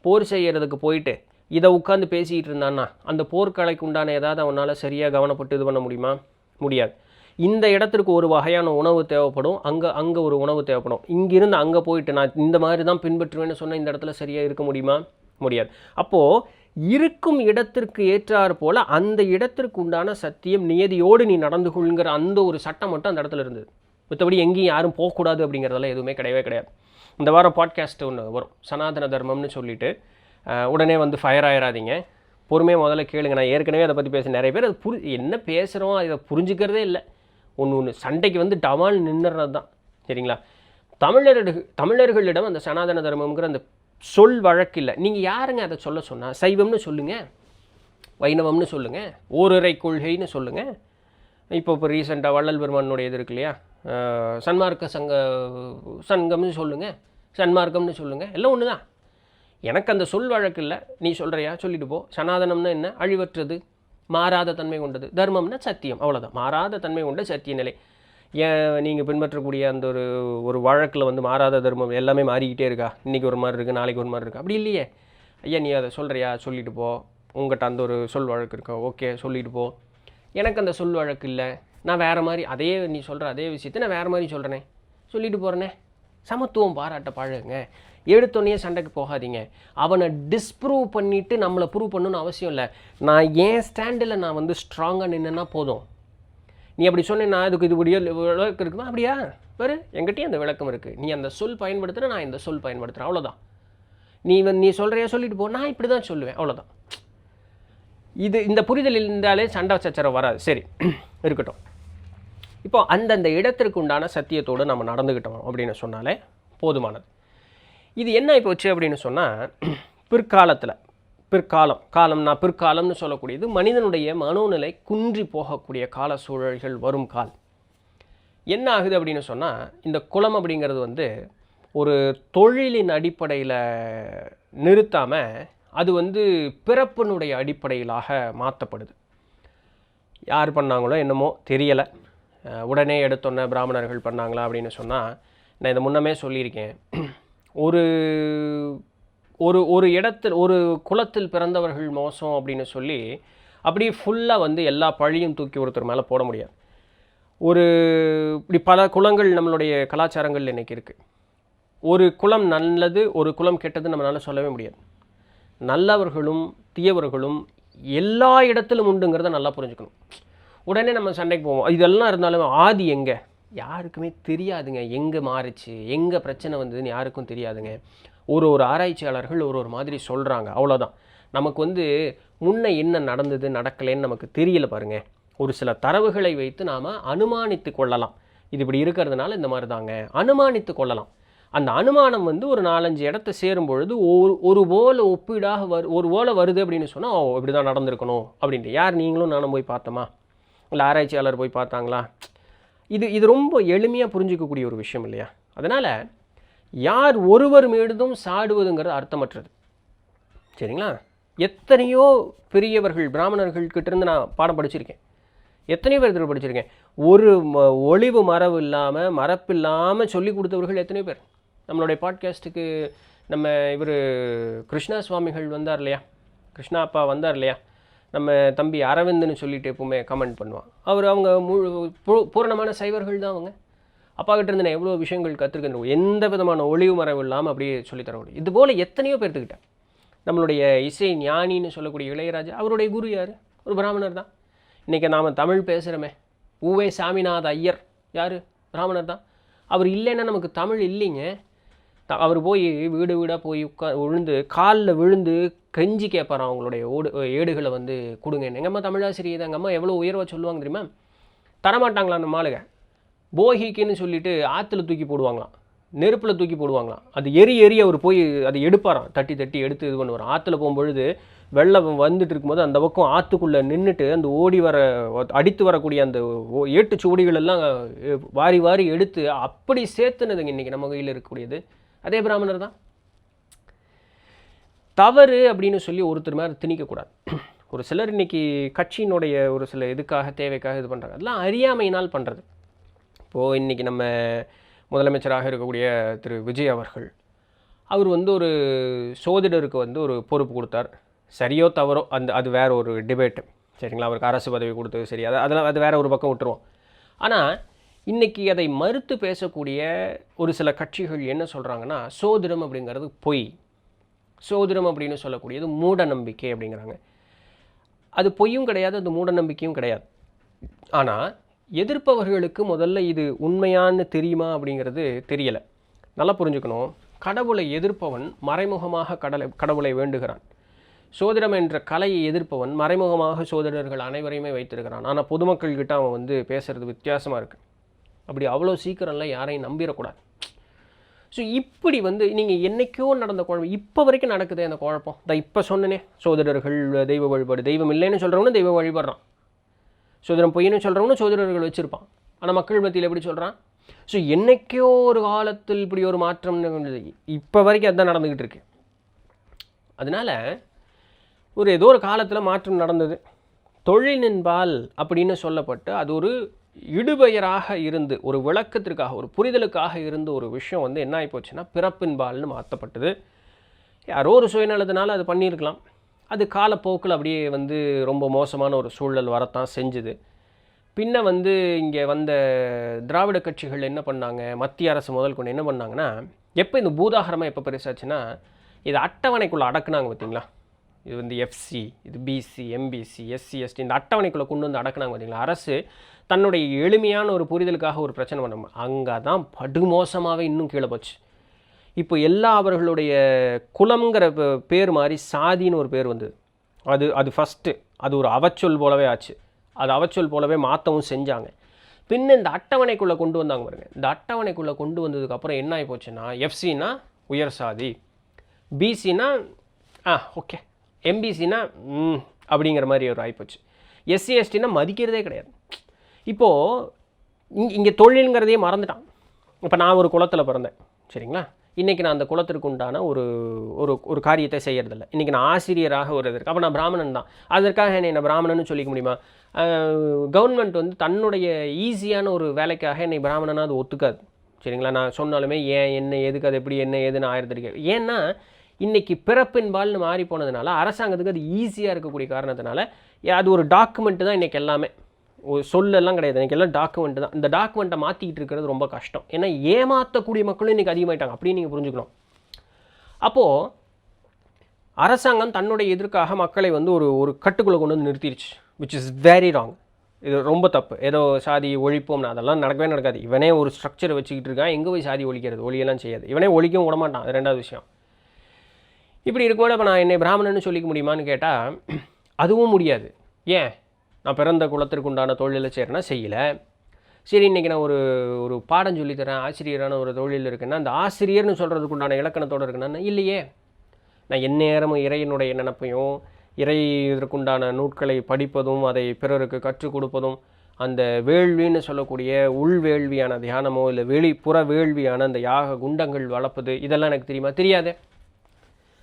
போர் செய்கிறதுக்கு போயிட்டு இதை உட்காந்து பேசிக்கிட்டு இருந்தான்னா அந்த போர்க்கலைக்கு உண்டான ஏதாவது அவனால் சரியாக கவனப்பட்டு இது பண்ண முடியுமா? முடியாது. இந்த இடத்திற்கு ஒரு வகையான உணவு தேவைப்படும், அங்கே ஒரு உணவு தேவைப்படும். இங்கிருந்து அங்கே போயிட்டு நான் இந்த மாதிரி தான் பின்பற்றுவேன்னு சொன்னால் இந்த இடத்துல சரியாக இருக்க முடியுமா? முடியாது. அப்போது இருக்கும் இடத்திற்கு ஏற்றாறு போல் அந்த இடத்திற்கு உண்டான சத்தியம் நியதியோடு நீ நடந்து கொள்கிற அந்த ஒரு சட்டம் மட்டும் அந்த இடத்துல இருந்தது. மற்றபடி எங்கேயும் யாரும் போகக்கூடாது அப்படிங்கிறதெல்லாம் எதுவுமே கிடையவே கிடையாது. இந்த வாரம் பாட்காஸ்ட் ஒன்று வரும், சனாதன தர்மம்னு சொல்லிட்டு. உடனே வந்து ஃபயர் ஆயிடாதீங்க, பொறுமையாக முதல்ல கேளுங்க. நான் ஏற்கனவே அதை பற்றி பேச நிறைய பேர் அது என்ன பேசுகிறோம் அதை புரிஞ்சுக்கிறதே இல்லை. ஒன்று சண்டைக்கு வந்து டவால் நின்றுறது தான். சரிங்களா? தமிழர்களிடம் அந்த சனாதன தர்மம்ங்கிற அந்த சொல் வழக்கு இல்லை. நீங்கள் யாருங்க அதை சொல்ல சொன்னால்? சைவம்னு சொல்லுங்கள், வைணவம்னு சொல்லுங்கள், ஓரிரை கொள்கைன்னு சொல்லுங்கள். இப்போ ரீசெண்டாக வள்ளல் பெருமானுடைய இது இருக்கு இல்லையா, சன்மார்க்க சங்கம்னு சொல்லுங்கள், சன்மார்க்கம்னு சொல்லுங்கள், எல்லாம் ஒன்று தான். எனக்கு அந்த சொல் வழக்கு இல்லை. நீ சொல்கிறியா சொல்லிட்டு போ. சனாதனம்னா என்ன? அழிவற்றது, மாறாத தன்மை கொண்டது. தர்மம்னா சத்தியம், அவ்வளோதான். மாறாத தன்மை கொண்ட சத்திய நிலை. ஏன் நீங்கள் பின்பற்றக்கூடிய அந்த ஒரு வழக்கில் வந்து மாறாத தர்மம் எல்லாமே மாறிக்கிட்டே இருக்கா? இன்றைக்கி ஒரு மாதிரி இருக்குது, நாளைக்கு ஒரு மாதிரி இருக்குது, அப்படி இல்லையே. ஐயா நீ அதை சொல்கிறியா சொல்லிட்டு போ. உங்கள்கிட்ட அந்த ஒரு சொல் வழக்கு இருக்கா? ஓகே சொல்லிட்டு போ. எனக்கு அந்த சொல் வழக்கு இல்லை, நான் வேறு மாதிரி அதே நீ சொல்கிற அதே விஷயத்தை நான் வேறு மாதிரி சொல்கிறேனே, சொல்லிட்டு போகிறேனே. சமத்துவம் பாராட்ட பழகுங்க. எடுத்தோடனே சண்டைக்கு போகாதீங்க. அவனை டிஸ்ப்ரூவ் பண்ணிவிட்டு நம்மளை ப்ரூவ் பண்ணணுன்னு அவசியம் இல்லை. நான் ஏன் ஸ்டாண்டில் நான் வந்து ஸ்ட்ராங்காக நின்றுன்னா போதும். நீ அப்படி சொன்னேன்னா அதுக்கு இது விளக்கு இருக்குமா? அப்படியா பாரு, என்கிட்டயும் அந்த விளக்கம் இருக்குது. நீ அந்த சொல் பயன்படுத்துகிற, நான் இந்த சொல் பயன்படுத்துகிறேன், அவ்வளோதான். நீ சொல்கிறையா சொல்லிட்டு போ, நான் இப்படி தான் சொல்லுவேன், அவ்வளோதான். இந்த புரிதல் இருந்தாலே சண்டை சச்சரவு வராது. சரி இருக்கட்டும். இப்போ அந்தந்த இடத்திற்கு உண்டான சத்தியத்தோடு நம்ம நடந்துக்கிட்டோம் அப்படின்னு சொன்னாலே போதுமானது. இது என்ன போச்சு அப்படின்னு சொன்னால், பிற்காலம்னு சொல்லக்கூடியது மனிதனுடைய மனோநிலை குன்றி போகக்கூடிய கால சூழல்கள் வரும் கால். என்ன ஆகுது அப்படின்னு சொன்னால், இந்த குலம் அப்படிங்கிறது வந்து ஒரு தொழிலின் அடிப்படையில் நிறுத்தாமல் அது வந்து பிறப்பினுடைய அடிப்படையிலாக மாற்றப்படுது. யார் பண்ணாங்களோ என்னமோ தெரியலை, உடனே எடுத்தோன்னே பிராமணர்கள் பண்ணாங்களா அப்படின்னு சொன்னால், நான் இதை முன்னமே சொல்லியிருக்கேன். ஒரு ஒரு இடத்தில் ஒரு குலத்தில் பிறந்தவர்கள் மோசம் அப்படின்னு சொல்லி அப்படியே ஃபுல்லாக வந்து எல்லா பழியும் தூக்கி ஒருத்தர் மேலே போட முடியாது. இப்படி பல குலங்கள் நம்மளுடைய கலாச்சாரங்கள் இன்றைக்கி இருக்குது. ஒரு குலம் நல்லது, ஒரு குலம் கெட்டது நம்மளால் சொல்லவே முடியாது. நல்லவர்களும் தீயவர்களும் எல்லா இடத்திலும் உண்டுங்கிறத நல்லா புரிஞ்சுக்கணும். உடனே நம்ம சண்டைக்கு போவோம். இதெல்லாம் இருந்தாலும் ஆதி எங்கே யாருக்குமே தெரியாதுங்க. எங்கே மாறிச்சு, எங்கே பிரச்சனை வந்ததுன்னு யாருக்கும் தெரியாதுங்க. ஒரு ஆராய்ச்சியாளர்கள் ஒரு மாதிரி சொல்கிறாங்க, அவ்வளோதான். நமக்கு வந்து முன்ன என்ன நடந்தது நடக்கலைன்னு நமக்கு தெரியல பாருங்கள். ஒரு சில தரவுகளை வைத்து நாம் அனுமானித்து கொள்ளலாம். இது இப்படி இருக்கிறதுனால இந்த மாதிரி தாங்க அனுமானித்து கொள்ளலாம். அந்த அனுமானம் வந்து ஒரு 4-5 இடத்த சேரும் பொழுது ஒரு போல ஒப்பீடாக ஒரு போல வருது அப்படின்னு சொன்னால் இப்படி தான் நடந்திருக்கணும் அப்படின்ட்டு. யார் நீங்களும் நானும் போய் பார்த்தோமா? இல்லை ஆராய்ச்சியாளர் போய் பார்த்தாங்களா? இது ரொம்ப எளிமையாக புரிஞ்சிக்கக்கூடிய ஒரு விஷயம் இல்லையா? அதனால் யார் ஒருவர் மீதும் சாடுவதுங்கிறது அர்த்தமற்றது. சரிங்களா? எத்தனையோ பெரியவர்கள் பிராமணர்கள்கிட்டேருந்து நான் பாடம் படிச்சிருக்கேன். எத்தனையோ பேர் படிச்சிருக்கேன். ஒரு ஒளிவு மரபு இல்லாமல் மரப்பில்லாமல் சொல்லி கொடுத்தவர்கள் எத்தனையோ பேர். நம்மளுடைய பாட்காஸ்ட்டுக்கு நம்ம இவர் கிருஷ்ணா சுவாமிகள் வந்தார் இல்லையா, கிருஷ்ணா அப்பா வந்தார் இல்லையா, நம்ம தம்பி அரவிந்தன்னு சொல்லிட்டு எப்பவுமே கமெண்ட் பண்ணுவான். அவங்க பூரணமான சைவர்கள் தான். அவங்க அப்பா கிட்டேருந்து நான் எவ்வளோ விஷயங்கள் கற்றுருக்கேன், எந்த விதமான ஒளிவு மரபு இல்லாமல் அப்படியே சொல்லித்தர முடியும். இதுபோல் எத்தனையோ பேர்த்துக்கிட்டேன். நம்மளுடைய இசை ஞானின்னு சொல்லக்கூடிய இளையராஜா, அவருடைய குரு யார்? ஒரு பிராமணர் தான். இன்றைக்கி நாம் தமிழ் பேசுகிறோமே, ஊவே சாமிநாத ஐயர் யார்? பிராமணர் தான். அவர் இல்லைன்னா நமக்கு தமிழ் இல்லைங்க. அவர் போய் வீடு வீடாக போய் விழுந்து காலில் விழுந்து கெஞ்சி கேட்பாராம், அவங்களுடைய ஏடுகளை வந்து கொடுங்க. எங்கள் அம்மா தமிழாசிரியை தான். எங்கள் அம்மா எவ்வளோ உயர்வாக சொல்லுவாங்க தெரியுமா? தரமாட்டாங்களா அந்த மாளுக. போகிக்குன்னு சொல்லிட்டு ஆற்றுல தூக்கி போடுவாங்களாம், நெருப்பில் தூக்கி போடுவாங்களாம். அது எரி அவர் போய் அதை எடுப்பாராம், தட்டி தட்டி எடுத்து இது பண்ணுவார். ஆற்றுல போகும்பொழுது வெள்ளம் வந்துட்டு இருக்கும்போது அந்த பக்கம் ஆற்றுக்குள்ளே நின்றுட்டு அந்த ஓடி வர அடித்து வரக்கூடிய அந்த ஏட்டு சுவடிகள் எல்லாம் வாரி வாரி எடுத்து அப்படி சேர்த்துனதுங்க இன்றைக்கி நம்ம கையில் இருக்கக்கூடியது. அதே பிராமணர் தான். தவறு அப்படின்னு சொல்லி ஒருத்தர் மேலே திணிக்கக்கூடாது. ஒரு சிலர் இன்றைக்கி கட்சியினுடைய ஒரு சில இதுக்காக தேவைக்காக இது பண்ணுறாங்க. அதெல்லாம் அறியாமையினால் பண்ணுறது. இப்போது இன்றைக்கி நம்ம முதலமைச்சராக இருக்கக்கூடிய திரு விஜய் அவர்கள், அவர் வந்து ஒரு சோதிடருக்கு வந்து ஒரு பொறுப்பு கொடுத்தார். சரியோ தவறோ அது வேறு ஒரு டிபேட்டு, சரிங்களா? அவருக்கு அரசு பதவி கொடுத்தது சரி, அதெல்லாம் அது வேறு ஒரு பக்கம் விட்டுருவோம். ஆனால் இன்றைக்கி அதை மறுத்து பேசக்கூடிய ஒரு சில கட்சிகள் என்ன சொல்கிறாங்கன்னா, சோதிடம் அப்படிங்கிறது பொய், சோதிடம் அப்படின்னு சொல்லக்கூடியது மூட நம்பிக்கை அப்படிங்கிறாங்க. அது பொய்யும் கிடையாது, அது மூட நம்பிக்கையும் கிடையாது. ஆனால் எதிர்ப்பவர்களுக்கு முதல்ல இது உண்மையான்னு தெரியுமா அப்படிங்கிறது தெரியலை. நல்லா புரிஞ்சுக்கணும். கடவுளை எதிர்ப்பவன் மறைமுகமாக கடவுளை வேண்டுகிறான். சோதிடம் என்ற கலையை எதிர்ப்பவன் மறைமுகமாக சோதிடர்கள் அனைவரையுமே வைத்திருக்கிறான். ஆனால் பொதுமக்கள்கிட்ட அவன் வந்து பேசுகிறது வித்தியாசமாக இருக்குது. அப்படி அவ்வளோ சீக்கிரம்லாம் யாரையும் நம்பிடக்கூடாது. ஸோ இப்படி வந்து நீங்கள் என்றைக்கோ நடந்த குழப்பம் இப்போ வரைக்கும் நடக்குது. அந்த குழப்பம் தான் இப்போ சொன்னனே, சோதிடர்கள் தெய்வ வழிபாடு, தெய்வம் இல்லைன்னு சொல்கிறவனும் தெய்வ வழிபடுறான், சோதிடம் பொய்ன்னு சொல்கிறவனும் சோதிடர்கள் வச்சுருப்பான். ஆனால் மக்கள் மத்தியில் எப்படி சொல்கிறான்? ஸோ என்றைக்கோ ஒரு காலத்தில் இப்படி ஒரு மாற்றம் இப்போ வரைக்கும் அதுதான் நடந்துக்கிட்டு இருக்கு. அதனால் ஏதோ ஒரு காலத்தில் மாற்றம் நடந்தது. தொழிலின்பால் அப்படின்னு சொல்லப்பட்டு அது ஒரு இடுபெயராக இருந்து, ஒரு விளக்கத்திற்காக, ஒரு புரிதலுக்காக இருந்த ஒரு விஷயம் வந்து என்ன ஆகி போச்சுன்னா பிறப்பின்பால்னு மாற்றப்பட்டது. யாரோ ஒரு சுயநலத்தினால அது பண்ணியிருக்கலாம். அது காலப்போக்கில் அப்படியே வந்து ரொம்ப மோசமான ஒரு சூழல் வரத்தான் செஞ்சுது. பின்ன வந்து இங்கே வந்த திராவிட கட்சிகள் என்ன பண்ணாங்க, மத்திய அரசு முதல் கொண்டு என்ன பண்ணாங்கன்னா, எப்போ இந்த பூதாகரமாக எப்போ பெருசாச்சுன்னா, இது அட்டவணைக்குள்ளே அடக்குனாங்க பார்த்தீங்களா? இது வந்து எஃப்சி, இது பிசி, எம்பிசி, எஸ்சி, எஸ்டி, இந்த அட்டவணைக்குள்ளே கொண்டு வந்து அடக்குனாங்க பார்த்தீங்களா? அரசு தன்னுடைய எளிமையான ஒரு புரிதலுக்காக ஒரு பிரச்சனை பண்ண, அங்கே தான் படுமோசமாகவே இன்னும் கீழே போச்சு. இப்போ எல்லா அவர்களுடைய குலம்ங்கிற பேர் மாதிரி சாதின்னு ஒரு பேர் வந்தது. அது ஃபஸ்ட்டு அது ஒரு அவச்சொல் போலவே ஆச்சு. அது அவச்சொல் போலவே மாற்றவும் செஞ்சாங்க. பின்ன இந்த அட்டவணைக்குள்ளே கொண்டு வந்தாங்க பாருங்க. இந்த அட்டவணைக்குள்ளே கொண்டு வந்ததுக்கப்புறம் என்ன ஆகி போச்சுன்னா, எஃப்சினா உயர் சாதி, பிசினா ஓகே, எம்பிசினா அப்படிங்கிற மாதிரி ஒரு ஆகிப்போச்சு. எஸ்சி எஸ்டினா மதிக்கிறதே கிடையாது. இப்போது இங்கே தொழிலுங்கிறதையே மறந்துட்டான். இப்போ நான் ஒரு குலத்தில் பிறந்தேன், சரிங்களா? இன்றைக்கி நான் அந்த குலத்திற்கு உண்டான ஒரு காரியத்தை செய்கிறதில்ல. இன்றைக்கி நான் ஆசிரியராக ஒரு இது இருக்குது. அப்போ நான் பிராமணன் தான். அதற்காக என்னை பிராமணன்னு சொல்லிக்க முடியுமா? கவர்மெண்ட் வந்து தன்னுடைய ஈஸியான ஒரு வேலைக்காக என்னை பிராமணனாக அது ஒத்துக்காது, சரிங்களா? நான் சொன்னாலுமே ஏன், என்ன, எதுக்கு, அது எப்படி, என்ன ஏதுன்னு ஆயிரத்திற்கு. ஏன்னா இன்றைக்கி பிறப்பின்பால்னு மாறி போனதுனால அரசாங்கத்துக்கு அது ஈஸியாக இருக்கக்கூடிய காரணத்தினால அது ஒரு டாக்குமெண்ட்டு தான் இன்றைக்கி எல்லாமே. ஒரு சொல்லெல்லாம் கிடையாது, இன்றைக்கி எல்லாம் டாக்குமெண்ட்டு தான். இந்த டாக்குமெண்ட்டை மாற்றிக்கிட்டு இருக்கிறது ரொம்ப கஷ்டம். ஏன்னா ஏமாற்றக்கூடிய மக்களும் இன்றைக்கி அதிகமாகிட்டாங்க, அப்படின்னு நீங்கள் புரிஞ்சுக்கணும். அப்போது அரசாங்கம் தன்னுடைய எதிர்க்காக மக்களை வந்து ஒரு கட்டுக்குள்ளே கொண்டு வந்து நிறுத்திடுச்சு, விச் இஸ் வெரி ராங். இது ரொம்ப தப்பு. ஏதோ சாதி ஒழிப்போம்னா அதெல்லாம் நடக்கவே நடக்காது. இவனே ஒரு ஸ்ட்ரக்சரை வச்சுக்கிட்டு இருக்கான், எங்கே போய் சாதி ஒழிக்கிறது? ஒழியெல்லாம் செய்யாது. இவனே ஒழிக்கவும் விடமாட்டான், அது ரெண்டாவது விஷயம். இப்படி இருக்கும்போது இப்போ நான் என்னை பிராமணன்னு சொல்லிக்க முடியுமான்னு கேட்டால் அதுவும் முடியாது. ஏன்? நான் பிறந்த குலத்திற்கு உண்டான தொழிலை செய்கிறேன்னா செய்யலை. சரி, இன்றைக்கி நான் ஒரு பாடம் சொல்லித்தரேன், ஆசிரியரான ஒரு தொழில் இருக்குன்னா அந்த ஆசிரியர்னு சொல்கிறதுக்கு உண்டான இலக்கணத்தோடு இருக்குன்னா இல்லையே. நான் எந்நேரமும் இறையினுடைய நினைப்பையும், இறை இதற்குண்டான நூட்களை படிப்பதும், அதை பிறருக்கு கற்றுக் கொடுப்பதும், அந்த வேள்வின்னு சொல்லக்கூடிய உள்வேள்வியான தியானமோ இல்லை வெளிப்புற வேள்வியான அந்த யாக குண்டங்கள் வளர்ப்பது, இதெல்லாம் எனக்கு தெரியுமா? தெரியாது.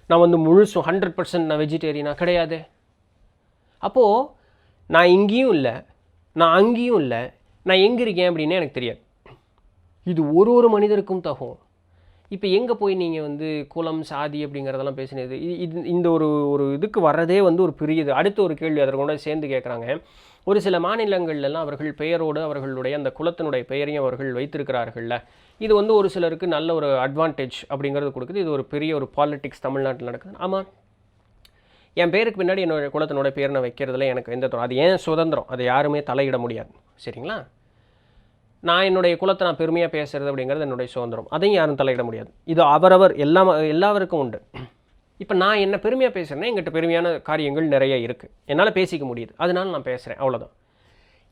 நான் வந்து முழுசும் 100% நான் வெஜிடேரியனாக கிடையாது. அப்போது நான் இங்கேயும் இல்லை, நான் அங்கேயும் இல்லை, நான் எங்கே இருக்கேன் அப்படின்னு எனக்கு தெரியாது. இது ஒரு மனிதருக்கும் தகும். இப்போ எங்கே போய் நீங்கள் வந்து குலம் சாதி அப்படிங்கிறதெல்லாம் பேசினது இந்த ஒரு இதுக்கு வர்றதே வந்து ஒரு பெரியது. அடுத்த ஒரு கேள்வி அதற்கு கூட சேர்ந்து கேட்குறாங்க. ஒரு சில மாநிலங்கள்லாம் அவர்கள் பெயரோடு அவர்களுடைய அந்த குலத்தினுடைய பெயரையும் அவர்கள் வைத்திருக்கிறார்கள்ல, இது வந்து ஒரு சிலருக்கு நல்ல ஒரு அட்வான்டேஜ் அப்படிங்கிறது கொடுக்குது. இது ஒரு பெரிய ஒரு பாலிட்டிக்ஸ் தமிழ்நாட்டில் நடக்குது. ஆமாம், என் பேருக்கு பின்னாடி என்னோட குலத்தினோட பேர் நான் வைக்கிறதுல எனக்கு எந்த அது ஏன் சுதந்திரம், அதை யாருமே தலையிட முடியாது, சரிங்களா? நான் என்னுடைய குலத்தை நான் பெருமையாக பேசுகிறது அப்படிங்கிறது என்னுடைய சுதந்திரம், அதையும் யாரும் தலையிட முடியாது. இது அவரவர் எல்லாருக்கும் உண்டு. இப்போ நான் என்ன பெருமையாக பேசுகிறேன்னா எங்கிட்ட பெருமையான காரியங்கள் நிறைய இருக்குது, என்னால் பேசிக்க முடியுது, அதனால நான் பேசுகிறேன், அவ்வளோதான்.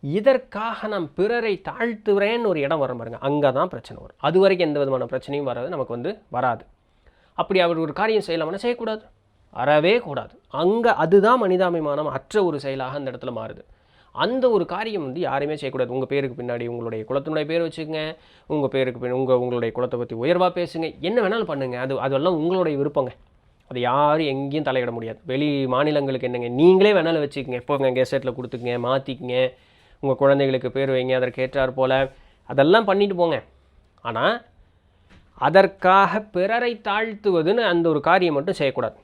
இதற்காக நான் பிறரை தாழ்த்துறேன்னு ஒரு இடம் வர பாருங்க, அங்கே தான் பிரச்சனை வரும். அது வரைக்கும் எந்த விதமான பிரச்சனையும் வராது, நமக்கு வந்து வராது. அப்படி அவர் ஒரு காரியம் செய்யலாம்னா செய்யக்கூடாது, அறவே கூடாது. அங்கே அதுதான் மனிதாபிமானம் அற்ற ஒரு செயலாக அந்த இடத்துல மாறுது. அந்த ஒரு காரியம் வந்து யாருமே செய்யக்கூடாது. உங்கள் பேருக்கு பின்னாடி உங்களுடைய குலத்தினுடைய பேர் வச்சுக்கோங்க, உங்கள் பேருக்கு உங்களுடைய குலத்தை பற்றி உயர்வாக பேசுங்க, என்ன வேணாலும் பண்ணுங்கள். அதெல்லாம் உங்களுடைய விருப்பங்க. அது யாரும் எங்கேயும் தலையிட முடியாது. வெளி மாநிலங்களுக்கு என்னங்க, நீங்களே வேணாலும் வச்சுக்கோங்க, போங்க கெசட்டில் கொடுத்துக்குங்க, மாற்றிக்குங்க, உங்கள் குழந்தைகளுக்கு பேர் வைங்க, அதற்கேற்றார் போல் அதெல்லாம் பண்ணிட்டு போங்க. ஆனால் அதற்காக பிறரை தாழ்த்துவதுன்னு அந்த ஒரு காரியம் மட்டும் செய்யக்கூடாது.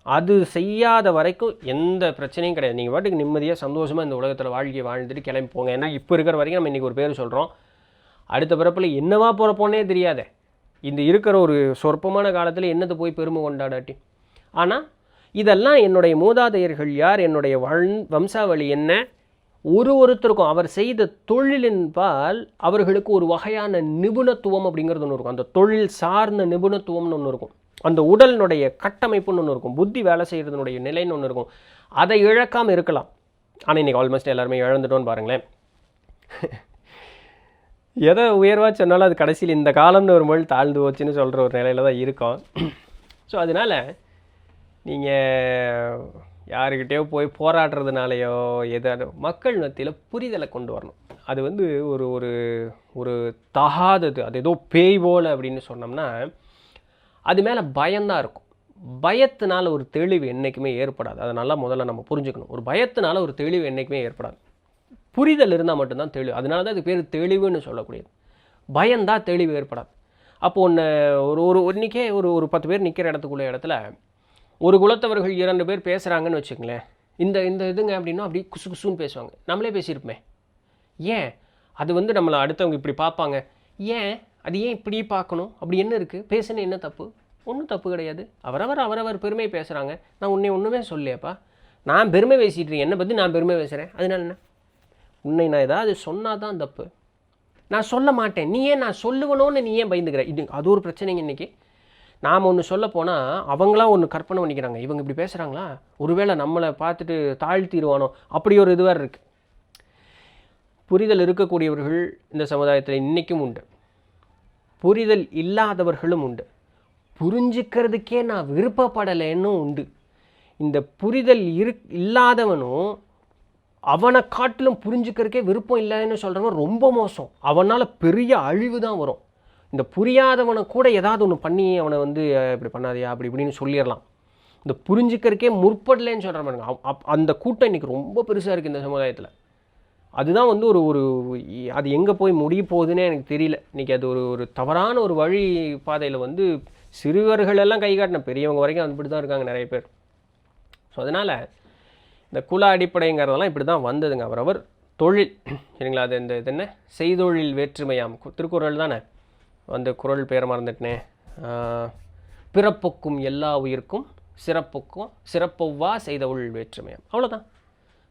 அது செய்யாத வரைக்கும் எந்த பிரச்சனையும் கிடையாது. நீங்கள் பாட்டுக்கு நிம்மதியாக சந்தோஷமாக இந்த உலகத்தில் வாழ்க்கையை வாழ்ந்துட்டு கிளம்பி போங்க. ஏன்னா இப்போ இருக்கிற வரைக்கும் நம்ம இன்றைக்கி ஒரு பேர் சொல்கிறோம், அடுத்த பிறப்பில் என்னவா போகிறப்போனே தெரியாதே. இந்த இருக்கிற ஒரு சொற்பமான காலத்தில் என்னத்தை போய் பெருமை கொண்டாடாட்டி. ஆனால் இதெல்லாம் என்னுடைய மூதாதையர்கள் யார், என்னுடைய வம்சாவளி என்ன, ஒருத்தருக்கும் அவர் செய்த தொழிலின்பால் அவர்களுக்கு ஒரு வகையான நிபுணத்துவம் அப்படிங்கிறது ஒன்று இருக்கும். அந்த தொழில் சார்ந்த நிபுணத்துவம்னு ஒன்று இருக்கும். அந்த உடலினுடைய கட்டமைப்புன்னு ஒன்று இருக்கும். புத்தி வேலை செய்கிறதுனுடைய நிலைன்னு ஒன்று இருக்கும். அதை இழக்காமல் இருக்கலாம். ஆனால் இன்றைக்கி ஆல்மோஸ்ட் எல்லாருமே இழந்துட்டோன்னு பாருங்களேன். எதை உயர்வாக சொன்னாலும் அது கடைசியில் இந்த காலம்னு ஒரு மொழி தாழ்ந்து போச்சுன்னு சொல்கிற ஒரு நிலையில் தான் இருக்கும். ஸோ அதனால் நீங்கள் யாருக்கிட்டேயோ போய் போராடுறதுனாலையோ எதாவது மக்கள் மத்தியில் புரிதலை கொண்டு வரணும். அது வந்து ஒரு ஒரு ஒரு தகாதது, அது ஏதோ பேய் போல் அப்படின்னு சொன்னோம்னா அது மேலே பயம்தான் இருக்கும். பயத்தினால ஒரு தெளிவு என்றைக்குமே ஏற்படாது. அதை நல்லா முதல்ல நம்ம புரிஞ்சுக்கணும். ஒரு பயத்தினால ஒரு தெளிவு என்றைக்குமே ஏற்படாது. புரிதல் இருந்தால் மட்டும்தான் தெளிவு. அதனால தான் அது பேர் தெளிவுன்னு சொல்லக்கூடியது. பயம்தான் தெளிவு ஏற்படாது. அப்போது ஒன்று ஒரு இன்றைக்கே ஒரு 10 பேர் நிற்கிற இடத்துல ஒரு குலத்தவர்கள் 2 பேர் பேசுகிறாங்கன்னு வச்சுங்களேன், இந்த இதுங்க அப்படின்னா அப்படி குசு குசுன்னு பேசுவாங்க. நம்மளே பேசியிருப்போமே. ஏன் அது வந்து நம்மளை அடுத்தவங்க இப்படி பார்ப்பாங்க, ஏன் அது ஏன் இப்படி பார்க்கணும், அப்படி என்ன இருக்குது, பேசுன என்ன தப்பு, ஒன்றும் தப்பு கிடையாது. அவரவர் பெருமை பேசுகிறாங்க, நான் உன்னை ஒன்றுமே சொல்லியப்பா, நான் பெருமை பேசிகிட்ருக்கேன், என்னை பற்றி நான் பெருமை பேசுகிறேன், அதனால என்ன, உன்னை நான் ஏதாவது சொன்னால் தான் தப்பு, நான் சொல்ல மாட்டேன், நீ ஏன் நான் சொல்லுவனோன்னு நீ ஏன் பயந்துக்கிற, இது அது ஒரு பிரச்சனைங்க. இன்றைக்கி நாம் ஒன்று சொல்ல போனால் அவங்களாம் ஒன்று கற்பனை பண்ணிக்கிறாங்க, இவங்க இப்படி பேசுகிறாங்களா, ஒருவேளை நம்மளை பார்த்துட்டு தாழ்த்திடுவானோ, அப்படி ஒரு இதுவாக இருக்குது. புரிதல் இருக்கக்கூடியவர்கள் இந்த சமுதாயத்தில் இன்றைக்கும் உண்டு, புரிதல் இல்லாதவர்களும் உண்டு, புரிஞ்சுக்கிறதுக்கே நான் விருப்பப்படலைன்னும் உண்டு. இந்த புரிதல் இல்லாதவனும் அவனை காட்டிலும் புரிஞ்சுக்கிறதுக்கே விருப்பம் இல்லைன்னு சொல்கிறவன் ரொம்ப மோசம். அவனால் பெரிய அழிவு தான் வரும். இந்த புரியாதவனை கூட ஏதாவது ஒன்று பண்ணி அவனை வந்து இப்படி பண்ணாதையா அப்படி இப்படின்னு சொல்லிடலாம். இந்த புரிஞ்சுக்கிறதுக்கே முற்படலைன்னு சொல்கிற மாதிரி அந்த கூட்டம் இன்றைக்கி ரொம்ப பெருசாக இருக்குது இந்த சமுதாயத்தில். அதுதான் வந்து ஒரு அது எங்கே போய் முடிய போகுதுன்னே எனக்கு தெரியல. இன்றைக்கி அது ஒரு தவறான ஒரு வழி பாதையில் வந்து சிறுவர்களெல்லாம் கை காட்டின பெரியவங்க வரைக்கும் அப்படி தான் இருக்காங்க நிறைய பேர். ஸோ அதனால் இந்த குல அடிப்படைங்கிறதெல்லாம் இப்படி தான் வந்ததுங்க. அவரவர் தொழில் சரிங்களா, அது இந்த இது என்ன செய்தொழில் வேற்றுமையாம் திருக்குறள் தானே, அந்த குறள் பேரை மறந்துட்டனே, பிறப்புக்கும் எல்லா உயிருக்கும் சிறப்பொவ்வா செய்தொழில் வேற்றுமையாம், அவ்வளோதான்.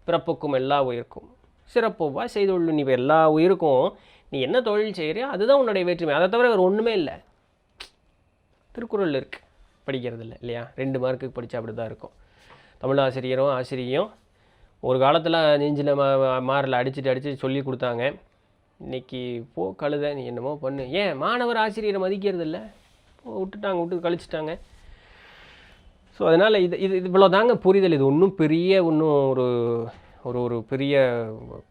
பிறப்புக்கும் எல்லா உயிருக்கும் சிறப்பொவ்வா செய்தொழில், நீ எல்லா உயிருக்கும் நீ என்ன தொழில் செய்கிறியோ அதுதான் உன்னுடைய வேற்றுமை, அதை தவிர வேறு ஒன்றுமே இல்லை. திருக்குறள் இருக்குது, படிக்கிறது இல்லை இல்லையா, 2 மார்க்குக்கு படித்தா அப்படி தான் இருக்கும். தமிழ் ஆசிரியரும் ஒரு காலத்தில் நெஞ்சில் மாரில் அடிச்சுட்டு சொல்லி கொடுத்தாங்க. இன்றைக்கி கழுத நீ என்னமோ பண்ணு, ஏன் மாணவர் ஆசிரியரை மதிக்கிறது இல்லை, விட்டு கழிச்சிட்டாங்க. ஸோ அதனால் இது இவ்வளோ தாங்க புரிதல். இது ஒன்றும் பெரிய ஒரு பெரிய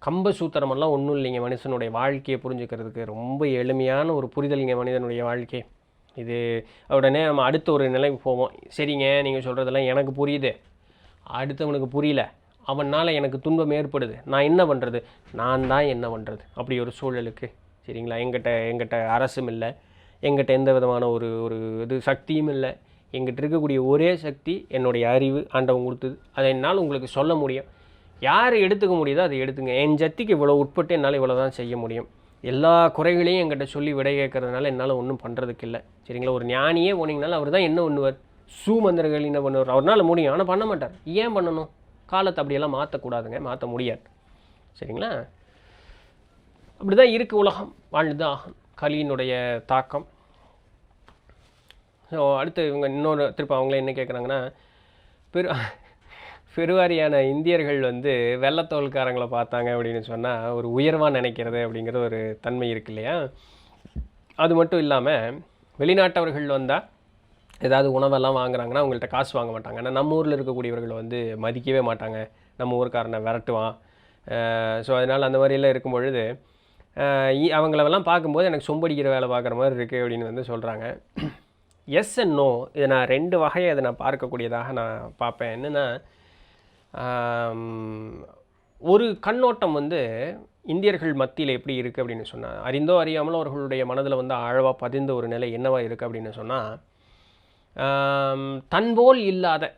கம்ப சூத்திரமெல்லாம் ஒன்றும் இல்லைங்க. மனுஷனுடைய வாழ்க்கையை புரிஞ்சுக்கிறதுக்கு ரொம்ப எளிமையான ஒரு புரிதல்ங்க மனிதனுடைய வாழ்க்கை. இது உடனே நம்ம அடுத்த ஒரு நிலைக்கு போவோம். சரிங்க நீங்கள் சொல்கிறதெல்லாம் எனக்கு புரியுது, அடுத்தவனுக்கு புரியல, அவனால் எனக்கு துன்பம் ஏற்படுது, நான் என்ன பண்ணுறது, நான் தான் என்ன பண்ணுறது அப்படி ஒரு சூழலுக்கு. சரிங்களா, எங்கிட்ட அரசும் இல்லை, எங்கிட்ட எந்த விதமான ஒரு இது சக்தியும் இல்லை. எங்கிட்ட இருக்கக்கூடிய ஒரே சக்தி என்னுடைய அறிவு, ஆண்டவன் கொடுத்தது. அதை என்னால் உங்களுக்கு சொல்ல முடியும். யார் எடுத்துக்க முடியுதோ அதை எடுத்துங்க. என் சக்திக்கு இவ்வளோ உட்பட்டு என்னால் இவ்வளோ தான் செய்ய முடியும். எல்லா குறைகளையும் என்கிட்ட சொல்லி விடை கேட்கறதுனால என்னால் ஒன்றும் பண்ணுறதுக்கு இல்லை. சரிங்களா, ஒரு ஞானியே போனீங்கனாலும் அவர் தான் என்ன பண்ணுவார், சூமந்திரர்கள் என்ன பண்ணுவார், அவரால் முடியும், ஆனால் பண்ண மாட்டார். ஏன் பண்ணணும், காலத்தை அப்படியெல்லாம் மாற்றக்கூடாதுங்க, மாற்ற முடியாது. சரிங்களா, அப்படி தான் இருக்குது உலகம், வாழ்ந்து ஆகும், கலியினுடைய தாக்கம். ஸோ அடுத்து இவங்க இன்னொரு திருப்ப அவங்களே என்ன கேட்குறாங்கன்னா, பெருவாரியான இந்தியர்கள் வந்து வெள்ளத்தோல்காரங்களை பார்த்தாங்க அப்படின்னு சொன்னால் ஒரு உயர்வாக நினைக்கிறது அப்படிங்கிற ஒரு தன்மை இருக்கு இல்லையா. அது மட்டும் இல்லாமல் வெளிநாட்டவர்கள் வந்தால் ஏதாவது உணவெல்லாம் வாங்குறாங்கன்னா அவங்கள்ட்ட காசு வாங்க மாட்டாங்க. ஆனால் நம்ம ஊரில் இருக்கக்கூடியவர்கள் வந்து மதிக்கவே மாட்டாங்க. நம்ம ஊருக்காரனை விரட்டுவான், ஸோ அதனால் அந்த மாதிரிலாம் இருக்கும் பொழுது அவங்களெல்லாம் பார்க்கும்போது எனக்கு சொம்படிக்கிற வேலை பார்க்குற மாதிரி இருக்குது அப்படின்னு வந்து சொல்கிறாங்க. எஸ் அண்ட் நோ, இதை நான் 2 வகையை அதை நான் பார்க்கக்கூடியதாக நான் பார்ப்பேன். என்னென்னா, ஒரு கண்ணோட்டம் வந்து இந்தியர்கள் மத்தியில் எப்படி இருக்குது அப்படின்னு சொன்னால், அறிந்தோ அறியாமலோ அவர்களுடைய மனதில் வந்து ஆழவாக பதிந்த ஒரு நிலை என்னவாக இருக்குது அப்படின்னு சொன்னால், தன்போல் இல்லாத,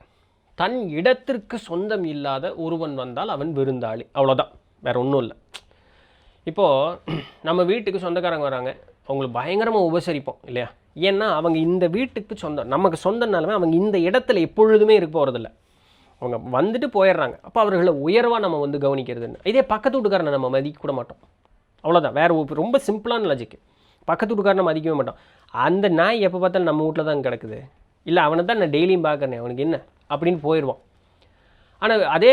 தன் இடத்திற்கு சொந்தம் இல்லாத ஒருவன் வந்தால் அவன் விருந்தாளி, அவ்வளோதான், வேறு ஒன்றும் இல்லை. இப்போது நம்ம வீட்டுக்கு சொந்தக்காரங்க வராங்க, அவங்களுக்கு பயங்கரமாக உபசரிப்போம் இல்லையா? ஏன்னா அவங்க இந்த வீட்டுக்கு சொந்தம், நமக்கு சொந்தனாலுமே அவங்க இந்த இடத்துல எப்பொழுதுமே இருக்க போகிறதில்ல, அவங்க வந்துட்டு போயிடுறாங்க. அப்போ அவர்களை உயர்வாக நம்ம வந்து கவனிக்கிறதுன்னு. இதே பக்கத்து வீட்டுக்காரனை நம்ம மதிக்க கூட மாட்டோம், அவ்வளோதான். வேறு ரொம்ப சிம்பிளான லாஜிக்கு. பக்கத்து வீட்டுக்காரனை மதிக்கவே மாட்டோம். அந்த நாய் எப்போ பார்த்தாலும் நம்ம வீட்டில் தான் கிடக்குது, இல்லை அவனை தான் நான் டெய்லியும் பார்க்குறேன், அவனுக்கு என்ன அப்படின்னு போயிடுவான். ஆனால் அதே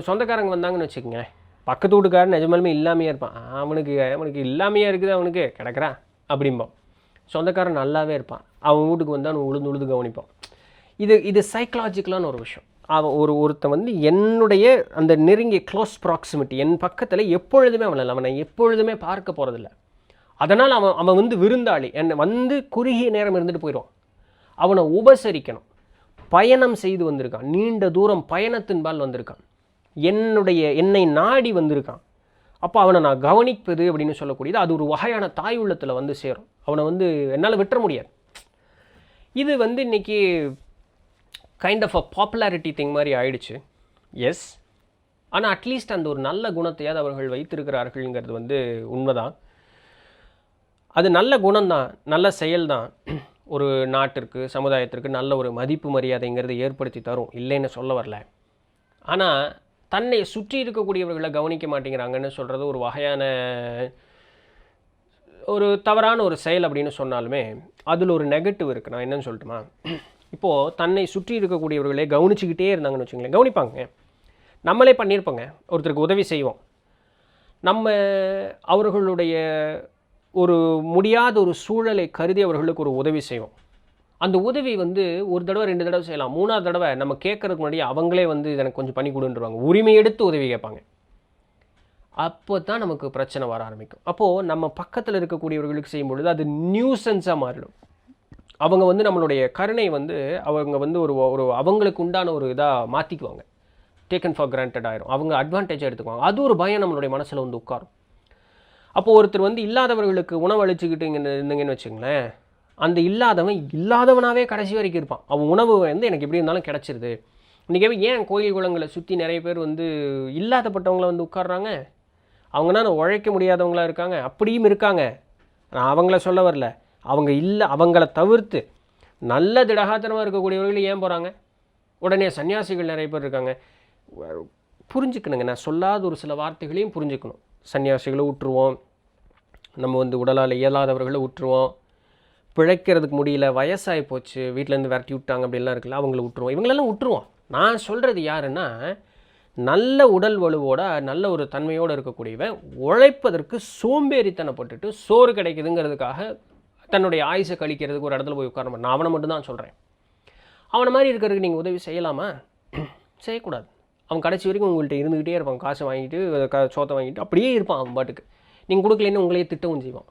சொந்தக்காரங்க வந்தாங்கன்னு வச்சுக்கோங்க, பக்கத்து வீட்டுக்காரன் நிஜமாலுமே இல்லாமையே இருப்பான், அவனுக்கு இல்லாமையே இருக்குது, அவனுக்கு கிடக்கிறான் அப்படிம்பான். சொந்தக்காரன் நல்லாவே இருப்பான், அவன் வீட்டுக்கு வந்து அவன் உழுது கவனிப்பான். இது சைக்கலாஜிக்கலான ஒரு விஷயம். ஒருத்தன் வந்து என்னுடைய அந்த நெருங்கிய க்ளோஸ் ப்ராக்சிமிட்டி, என் பக்கத்தில் எப்பொழுதுமே அவனை எப்பொழுதுமே பார்க்க போகிறதில்ல. அதனால் அவன் வந்து விருந்தாளி, என்னை வந்து குறுகிய நேரம் இருந்துட்டு போயிடுவான். அவனை உபசரிக்கணும். பயணம் செய்து வந்திருக்கான், நீண்ட தூரம் பயணத்தின்பால் வந்திருக்கான், என்னை நாடி வந்திருக்கான். அப்போ அவனை நான் கவனிப்பது அப்படின்னு சொல்லக்கூடியது அது ஒரு வகையான தாய் உள்ளத்தில் வந்து சேரும். அவனை வந்து என்னால் விட்டுற முடியாது. இது வந்து இன்றைக்கி kind of uh popularity thing மாதிரி ஆயிடுச்சு. எஸ், ஆனால் அட்லீஸ்ட் அந்த ஒரு நல்ல குணத்தையாவது அவர்கள் வைத்திருக்கிறார்கள்ங்கிறது வந்து உண்மைதான். அது நல்ல குணம்தான், நல்ல செயல்தான், ஒரு நாட்டிற்கு சமுதாயத்திற்கு நல்ல ஒரு மதிப்பு மரியாதைங்கிறது ஏற்படுத்தி தரும், இல்லைன்னு சொல்ல வரல. ஆனால் தன்னை சுற்றி இருக்கக்கூடியவர்களை கவனிக்க மாட்டேங்கிறாங்கன்னு சொல்கிறது ஒரு வகையான ஒரு தவறான ஒரு செயல் அப்படின்னு சொன்னாலுமே அதில் ஒரு நெகட்டிவ் இருக்குது. நான் என்னன்னு சொல்லட்டுமா? இப்போது தன்னை சுற்றி இருக்கக்கூடியவர்களே கவனிச்சுக்கிட்டே இருந்தாங்கன்னு வச்சுங்களேன், கவனிப்பாங்க, நம்மளே பண்ணியிருப்போங்க, ஒருத்தருக்கு உதவி செய்வோம், நம்ம அவர்களுடைய ஒரு முடியாத ஒரு சூழலை கருதி அவர்களுக்கு ஒரு உதவி செய்வோம். அந்த உதவி வந்து ஒரு தடவை 2 தடவை செய்யலாம், 3ஆவது தடவை நம்ம கேட்கறதுக்கு முன்னாடி அவங்களே வந்து எனக்கு கொஞ்சம் பண்ணி கொடுன்றுவாங்க, உரிமை எடுத்து உதவி கேட்பாங்க. அப்போ தான் நமக்கு பிரச்சனை வர ஆரம்பிக்கும். அப்போது நம்ம பக்கத்தில் இருக்கக்கூடியவர்களுக்கு செய்யும் பொழுது அது நியூசன்ஸாக மாறிடும். அவங்க வந்து நம்மளுடைய கருணை வந்து அவங்க வந்து ஒரு அவங்களுக்கு உண்டான ஒரு இதாக மாற்றிக்குவாங்க, டேக்கன் ஃபார் கிராண்டட் ஆயிரும், அவங்க அட்வான்டேஜாக எடுத்துக்குவாங்க. அது ஒரு பயம் நம்மளுடைய மனசில் வந்து உட்காரும். அப்போது ஒருத்தர் வந்து இல்லாதவர்களுக்கு உணவு அளிச்சுக்கிட்டு இருந்தீங்கன்னு வச்சுங்களேன், அந்த இல்லாதவனாகவே கடைசி வரைக்கும் இருப்பான். அவன் உணவு வந்து எனக்கு எப்படி இருந்தாலும் கிடச்சிருது. இன்றைக்கி ஏன் கோயில் குளங்களை சுற்றி நிறைய பேர் வந்து இல்லாதப்பட்டவங்கள வந்து உட்கார்றாங்க? அவங்கன்னா உழைக்க முடியாதவங்களாக இருக்காங்க, அப்படியும் இருக்காங்க. நான் அவங்கள சொல்ல வரல, அவங்கள தவிர்த்து நல்ல திடகாத்திரமாக இருக்கக்கூடியவர்கள் ஏன் போகிறாங்க? உடனே சன்னியாசிகள் நிறைய பேர் இருக்காங்க. புரிஞ்சுக்கணுங்க, நான் சொல்லாத ஒரு சில வார்த்தைகளையும் புரிஞ்சுக்கணும். சன்னியாசிகளை விட்டுருவோம், நம்ம வந்து உடலால் இயலாதவர்களை விட்டுருவோம், பிழைக்கிறதுக்கு முடியல, வயசாகி போச்சு, வீட்டிலேருந்து விரட்டி விட்டாங்க அப்படிலாம் இருக்குல்ல, அவங்கள விட்டுருவோம், இவங்களெல்லாம் விட்டுருவோம். நான் சொல்கிறது யாருன்னா, நல்ல உடல் வலுவோட நல்ல ஒரு தன்மையோடு இருக்கக்கூடியவன் உழைப்பதற்கு சோம்பேறித்தனப்பட்டுட்டு சோறு கிடைக்குதுங்கிறதுக்காக தன்னுடைய ஆயுசை கழிக்கிறதுக்கு ஒரு இடத்துல போய் உட்காரணும். நான் அவனை மட்டும்தான் சொல்கிறேன். அவனை மாதிரி இருக்கிறதுக்கு நீங்கள் உதவி செய்யலாமா? செய்யக்கூடாது. அவன் கடைசி வரைக்கும் உங்கள்கிட்ட இருந்துக்கிட்டே இருப்பான், காசை வாங்கிட்டு சோத்தை வாங்கிட்டு அப்படியே இருப்பான் அவன் பாட்டுக்கு. நீங்கள் கொடுக்கலன்னு உங்களையே திட்டவும் செய்வான்.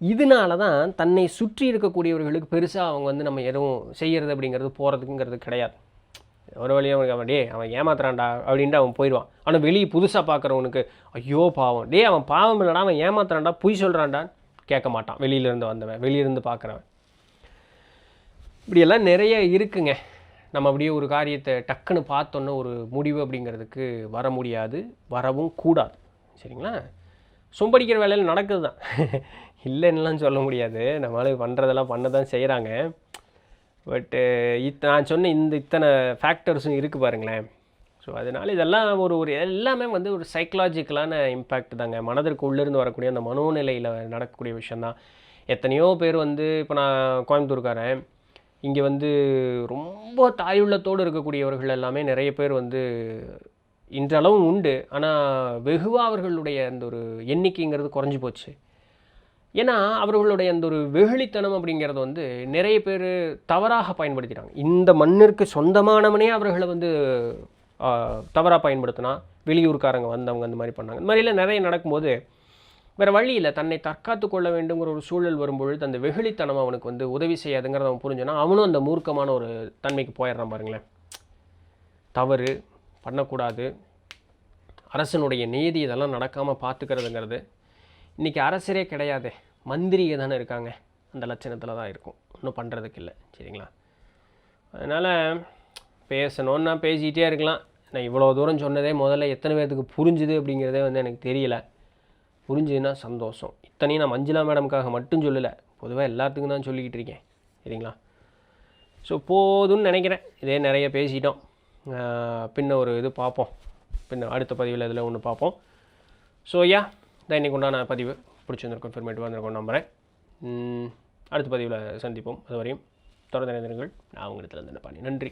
இதனால தான் தன்னை சுற்றி இருக்கக்கூடியவர்களுக்கு பெருசாக அவங்க வந்து நம்ம எதுவும் செய்கிறது அப்படிங்கிறது போகிறதுக்குங்கிறது கிடையாது. ஒரு வழியாக அவன் ஏமாத்துறான்டா அப்படின்ட்டு அவன் போயிடுவான். ஆனால் வெளியே புதுசாக பார்க்குறவனுக்கு ஐயோ பாவம், அவன் பாவம் இல்லைடா, அவன் ஏமாத்துறான்டா, பொய் சொல்கிறான்டான்னு கேட்க மாட்டான். வெளியிலேருந்து வந்தவன், வெளியிலேருந்து பார்க்குறவன். இப்படியெல்லாம் நிறைய இருக்குங்க. நம்ம அப்படியே ஒரு காரியத்தை டக்குன்னு பார்த்தோன்னா ஒரு முடிவு அப்படிங்கிறதுக்கு வர முடியாது, வரவும் கூடாது. சரிங்களா? சொம்படிக்கிற வேலையில் நடக்குது தான், இல்லைன்னுலாம் சொல்ல முடியாது. நம்மளால் பண்ணுறதெல்லாம் பண்ண தான் செய்கிறாங்க. பட்டு நான் சொன்ன இத்தனை ஃபேக்டர்ஸும் இருக்குது பாருங்களேன். ஸோ அதனால் இதெல்லாம் ஒரு எல்லாமே வந்து ஒரு சைக்கலாஜிக்கலான இம்பேக்ட் தாங்க. மனதிற்கு உள்ளிருந்து வரக்கூடிய அந்த மனோநிலையில் நடக்கக்கூடிய விஷயந்தான். எத்தனையோ பேர் வந்து இப்போ நான் கோயம்புத்தூர்காரன், இங்கே வந்து ரொம்ப தாயுள்ளத்தோடு இருக்கக்கூடியவர்கள் எல்லாமே நிறைய பேர் வந்து இன்றளவும் உண்டு. ஆனால் வெகுவாக அவர்களுடைய அந்த ஒரு எண்ணிக்கைங்கிறது குறைஞ்சி போச்சு. ஏன்னா அவர்களுடைய அந்த ஒரு வெகுளித்தனம் அப்படிங்கிறது வந்து நிறைய பேர் தவறாக பயன்படுத்திட்டாங்க. இந்த மண்ணிற்கு சொந்தமானவனே அவர்களை வந்து தவறாக பயன்படுத்தினா, வெளியூர்காரங்க வந்தவங்க அந்த மாதிரி பண்ணாங்க. இந்த மாதிரிலாம் நிறைய நடக்கும்போது வேறு வழி இல்லை, தன்னை தற்காத்து கொள்ள வேண்டுங்கிற ஒரு சூழல் வரும்பொழுது அந்த வெகுளித்தனம் அவனுக்கு வந்து உதவி செய்யாதுங்கிறத அவன் புரிஞ்சுனா அவனும் அந்த மூர்க்கமான ஒரு தன்மைக்கு போயிடுறான் பாருங்களேன். தவறு பண்ணக்கூடாது, அரசனுடைய நீதி இதெல்லாம் நடக்காமல் பார்த்துக்கிறதுங்கிறது. இன்றைக்கி அரசரே கிடையாது, மந்திரிகை தானே இருக்காங்க, அந்த லட்சணத்தில் தான் இருக்கும், ஒன்றும் பண்ணுறதுக்கு இல்லை. சரிங்களா? அதனால் பேசணுன்னா பேசிக்கிட்டே இருக்கலாம். நான் இவ்வளோ தூரம் சொன்னதே முதல்ல எத்தனை பேர்த்துக்கு புரிஞ்சுது அப்படிங்கிறதே வந்து எனக்கு தெரியல. புரிஞ்சுதுன்னா சந்தோஷம். இத்தனையும் நான் மஞ்சுளா மேடமுக்காக மட்டும் சொல்லலை, பொதுவாக எல்லாத்துக்கும் தான் சொல்லிக்கிட்டு இருக்கேன். சரிங்களா? ஸோ போதும்னு நினைக்கிறேன், இதே நிறைய பேசிட்டோம். பின்ன ஒரு இது பார்ப்போம், பின்ன அடுத்த பதிவில் இதில் ஒன்று பார்ப்போம். ஸோ தான் இன்றைக்கு உண்டான பதிவு பிடிச்சிருந்திருக்கும், இன்ஃபர்மேட்டிவாக இருந்திருக்கும் நம்புகிறேன். அடுத்த பதிவில் சந்திப்போம். அது வரையும் தொடர்ந்து நினைந்திருங்கள். நான் உங்களிடத்தில் இருந்து பண்ணி நன்றி.